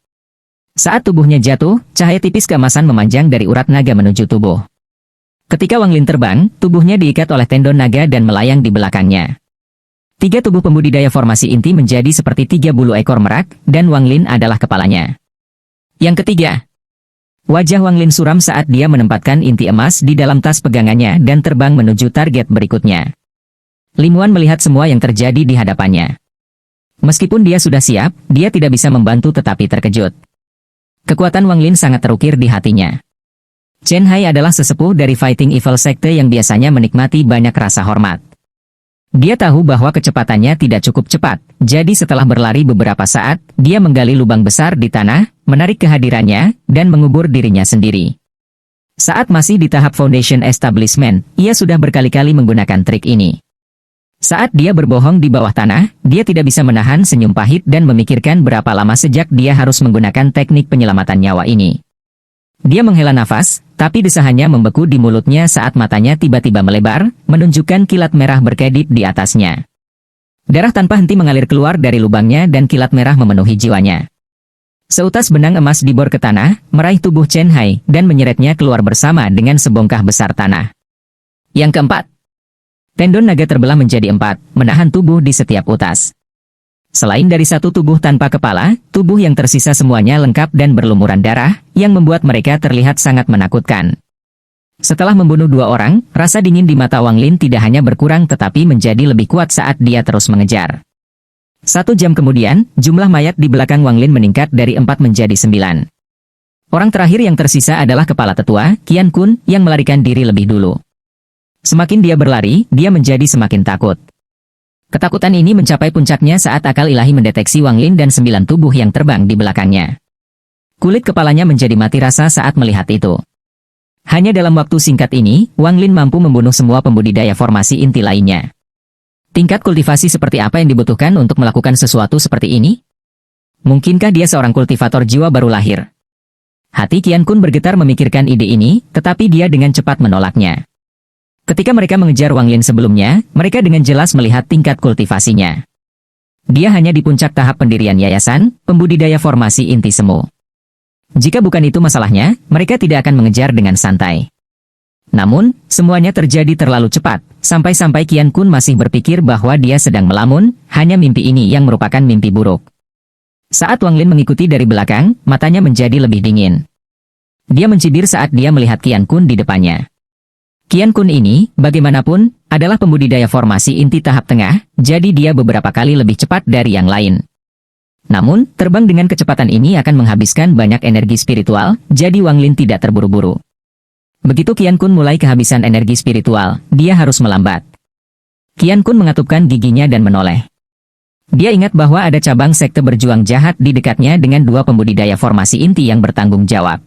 Saat tubuhnya jatuh, cahaya tipis keemasan memanjang dari urat naga menuju tubuh. Ketika Wang Lin terbang, tubuhnya diikat oleh tendon naga dan melayang di belakangnya. Tiga tubuh pembudidaya formasi inti menjadi seperti tiga bulu ekor merak, dan Wang Lin adalah kepalanya. Yang ketiga, wajah Wang Lin suram saat dia menempatkan inti emas di dalam tas pegangannya dan terbang menuju target berikutnya. Lim Wan melihat semua yang terjadi di hadapannya. Meskipun dia sudah siap, dia tidak bisa membantu tetapi terkejut. Kekuatan Wang Lin sangat terukir di hatinya. Chen Hai adalah sesepuh dari Fighting Evil Sekte yang biasanya menikmati banyak rasa hormat. Dia tahu bahwa kecepatannya tidak cukup cepat, jadi setelah berlari beberapa saat, dia menggali lubang besar di tanah, menarik kehadirannya, dan mengubur dirinya sendiri. Saat masih di tahap Foundation Establishment, ia sudah berkali-kali menggunakan trik ini. Saat dia berbohong di bawah tanah, dia tidak bisa menahan senyum pahit dan memikirkan berapa lama sejak dia harus menggunakan teknik penyelamatan nyawa ini. Dia menghela nafas, tapi desahannya membeku di mulutnya saat matanya tiba-tiba melebar, menunjukkan kilat merah berkedip di atasnya. Darah tanpa henti mengalir keluar dari lubangnya dan kilat merah memenuhi jiwanya. Seutas benang emas dibor ke tanah, meraih tubuh Chen Hai, dan menyeretnya keluar bersama dengan sebongkah besar tanah. Yang keempat, tendon naga terbelah menjadi 4, menahan tubuh di setiap utas. Selain dari satu tubuh tanpa kepala, tubuh yang tersisa semuanya lengkap dan berlumuran darah, yang membuat mereka terlihat sangat menakutkan. Setelah membunuh 2 orang, rasa dingin di mata Wang Lin tidak hanya berkurang tetapi menjadi lebih kuat saat dia terus mengejar. 1 jam kemudian, jumlah mayat di belakang Wang Lin meningkat dari 4 menjadi 9. Orang terakhir yang tersisa adalah kepala tetua, Qian Kun, yang melarikan diri lebih dulu. Semakin dia berlari, dia menjadi semakin takut. Ketakutan ini mencapai puncaknya saat akal ilahi mendeteksi Wang Lin dan 9 tubuh yang terbang di belakangnya. Kulit kepalanya menjadi mati rasa saat melihat itu. Hanya dalam waktu singkat ini, Wang Lin mampu membunuh semua pembudidaya formasi inti lainnya. Tingkat kultivasi seperti apa yang dibutuhkan untuk melakukan sesuatu seperti ini? Mungkinkah dia seorang kultivator jiwa baru lahir? Hati Qian Kun bergetar memikirkan ide ini, tetapi dia dengan cepat menolaknya. Ketika mereka mengejar Wang Lin sebelumnya, mereka dengan jelas melihat tingkat kultivasinya. Dia hanya di puncak tahap pendirian yayasan, pembudidaya formasi inti semu. Jika bukan itu masalahnya, mereka tidak akan mengejar dengan santai. Namun, semuanya terjadi terlalu cepat, sampai-sampai Qian Kun masih berpikir bahwa dia sedang melamun, hanya mimpi ini yang merupakan mimpi buruk. Saat Wang Lin mengikuti dari belakang, matanya menjadi lebih dingin. Dia mencibir saat dia melihat Qian Kun di depannya. Qian Kun ini, bagaimanapun, adalah pembudidaya formasi inti tahap tengah, jadi dia beberapa kali lebih cepat dari yang lain. Namun, terbang dengan kecepatan ini akan menghabiskan banyak energi spiritual, jadi Wang Lin tidak terburu-buru. Begitu Qian Kun mulai kehabisan energi spiritual, dia harus melambat. Qian Kun mengatupkan giginya dan menoleh. Dia ingat bahwa ada cabang sekte berjuang jahat di dekatnya dengan 2 pembudidaya formasi inti yang bertanggung jawab.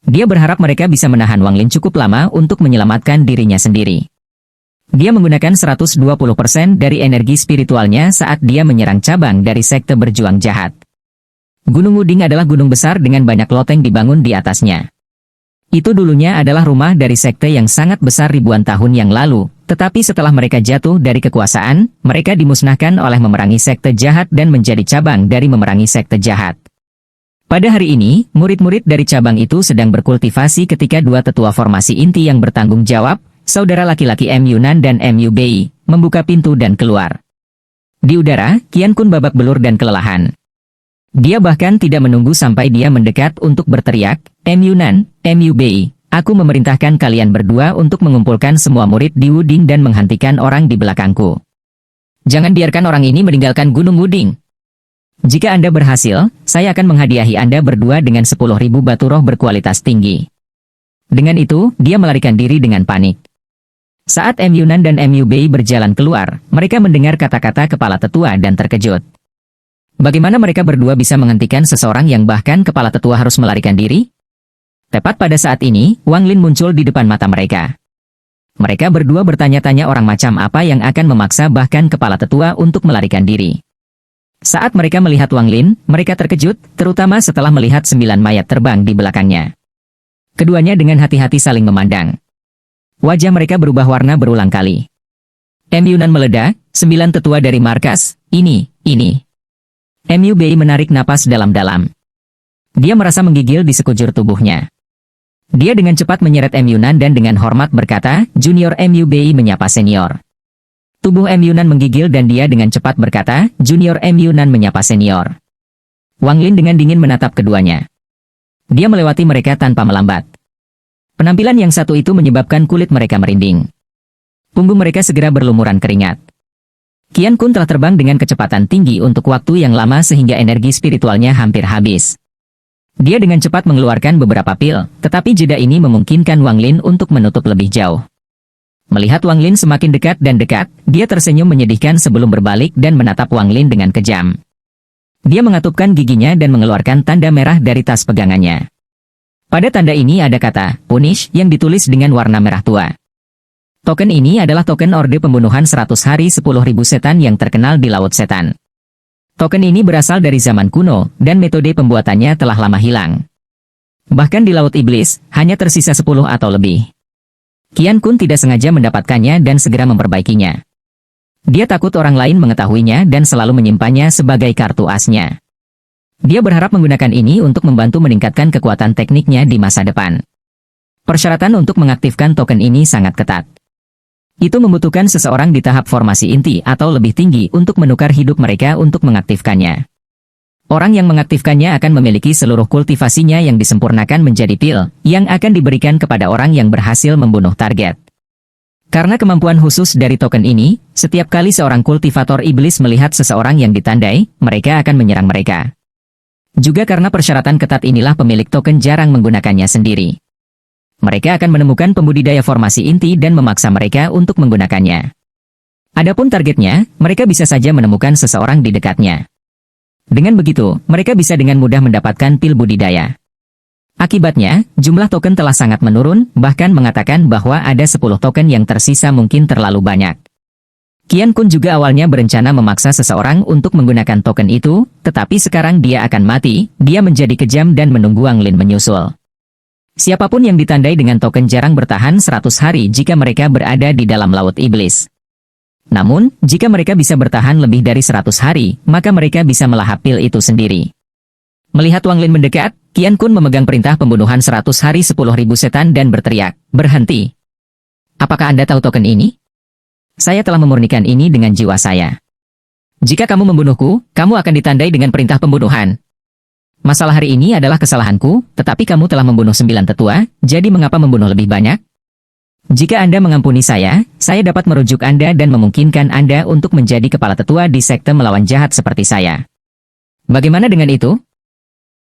Dia berharap mereka bisa menahan Wang Lin cukup lama untuk menyelamatkan dirinya sendiri. Dia menggunakan 120% dari energi spiritualnya saat dia menyerang cabang dari sekte berjuang jahat. Gunung Wuding adalah gunung besar dengan banyak loteng dibangun di atasnya. Itu dulunya adalah rumah dari sekte yang sangat besar ribuan tahun yang lalu, tetapi setelah mereka jatuh dari kekuasaan, mereka dimusnahkan oleh memerangi sekte jahat dan menjadi cabang dari memerangi sekte jahat. Pada hari ini, murid-murid dari cabang itu sedang berkultivasi ketika dua tetua formasi inti yang bertanggung jawab, saudara laki-laki M. Yunan dan M. Yu Bei, membuka pintu dan keluar. Di udara, Qian Kun babak belur dan kelelahan. Dia bahkan tidak menunggu sampai dia mendekat untuk berteriak, M. Yunan, M. Yu Bei, aku memerintahkan kalian berdua untuk mengumpulkan semua murid di Wuding dan menghentikan orang di belakangku. Jangan biarkan orang ini meninggalkan Gunung Wuding. Jika Anda berhasil, saya akan menghadiahi Anda berdua dengan 10.000 batu roh berkualitas tinggi. Dengan itu, dia melarikan diri dengan panik. Saat M. Yunan dan M. Yu Bei berjalan keluar, mereka mendengar kata-kata kepala tetua dan terkejut. Bagaimana mereka berdua bisa menghentikan seseorang yang bahkan kepala tetua harus melarikan diri? Tepat pada saat ini, Wang Lin muncul di depan mata mereka. Mereka berdua bertanya-tanya orang macam apa yang akan memaksa bahkan kepala tetua untuk melarikan diri. Saat mereka melihat Wang Lin, mereka terkejut, terutama setelah melihat 9 mayat terbang di belakangnya. Keduanya dengan hati-hati saling memandang. Wajah mereka berubah warna berulang kali. M. Yunan meledak, 9 tetua dari markas, ini. M. Yu Bei menarik napas dalam-dalam. Dia merasa menggigil di sekujur tubuhnya. Dia dengan cepat menyeret M. Yunan dan dengan hormat berkata, Junior M. Yu Bei menyapa senior. Tubuh M. Yunan menggigil dan dia dengan cepat berkata, Junior M. Yunan menyapa senior. Wang Lin dengan dingin menatap keduanya. Dia melewati mereka tanpa melambat. Penampilan yang satu itu menyebabkan kulit mereka merinding. Punggung mereka segera berlumuran keringat. Qian Kun telah terbang dengan kecepatan tinggi untuk waktu yang lama sehingga energi spiritualnya hampir habis. Dia dengan cepat mengeluarkan beberapa pil, tetapi jeda ini memungkinkan Wang Lin untuk menutup lebih jauh. Melihat Wang Lin semakin dekat dan dekat, dia tersenyum menyedihkan sebelum berbalik dan menatap Wang Lin dengan kejam. Dia mengatupkan giginya dan mengeluarkan tanda merah dari tas pegangannya. Pada tanda ini ada kata, Punish, yang ditulis dengan warna merah tua. Token ini adalah token orde pembunuhan 100 hari 10.000 setan yang terkenal di Laut Setan. Token ini berasal dari zaman kuno, dan metode pembuatannya telah lama hilang. Bahkan di Laut Iblis, hanya tersisa 10 atau lebih. Qian Kun tidak sengaja mendapatkannya dan segera memperbaikinya. Dia takut orang lain mengetahuinya dan selalu menyimpannya sebagai kartu asnya. Dia berharap menggunakan ini untuk membantu meningkatkan kekuatan tekniknya di masa depan. Persyaratan untuk mengaktifkan token ini sangat ketat. Itu membutuhkan seseorang di tahap formasi inti atau lebih tinggi untuk menukar hidup mereka untuk mengaktifkannya. Orang yang mengaktifkannya akan memiliki seluruh kultivasinya yang disempurnakan menjadi pil, yang akan diberikan kepada orang yang berhasil membunuh target. Karena kemampuan khusus dari token ini, setiap kali seorang kultivator iblis melihat seseorang yang ditandai, mereka akan menyerang mereka. Juga karena persyaratan ketat inilah pemilik token jarang menggunakannya sendiri. Mereka akan menemukan pembudidaya formasi inti dan memaksa mereka untuk menggunakannya. Adapun targetnya, mereka bisa saja menemukan seseorang di dekatnya. Dengan begitu, mereka bisa dengan mudah mendapatkan pil budidaya. Akibatnya, jumlah token telah sangat menurun, bahkan mengatakan bahwa ada 10 token yang tersisa mungkin terlalu banyak. Qian Kun juga awalnya berencana memaksa seseorang untuk menggunakan token itu, tetapi sekarang dia akan mati, dia menjadi kejam dan menunggu Wang Lin menyusul. Siapapun yang ditandai dengan token jarang bertahan 100 hari jika mereka berada di dalam Laut Iblis. Namun, jika mereka bisa bertahan lebih dari 100 hari, maka mereka bisa melahap pil itu sendiri. Melihat Wang Lin mendekat, Qian Kun memegang perintah pembunuhan 100 hari 10.000 setan dan berteriak, berhenti. Apakah Anda tahu token ini? Saya telah memurnikan ini dengan jiwa saya. Jika kamu membunuhku, kamu akan ditandai dengan perintah pembunuhan. Masalah hari ini adalah kesalahanku, tetapi kamu telah membunuh 9 tetua, jadi mengapa membunuh lebih banyak? Jika Anda mengampuni saya dapat merujuk Anda dan memungkinkan Anda untuk menjadi kepala tetua di sekte melawan jahat seperti saya. Bagaimana dengan itu?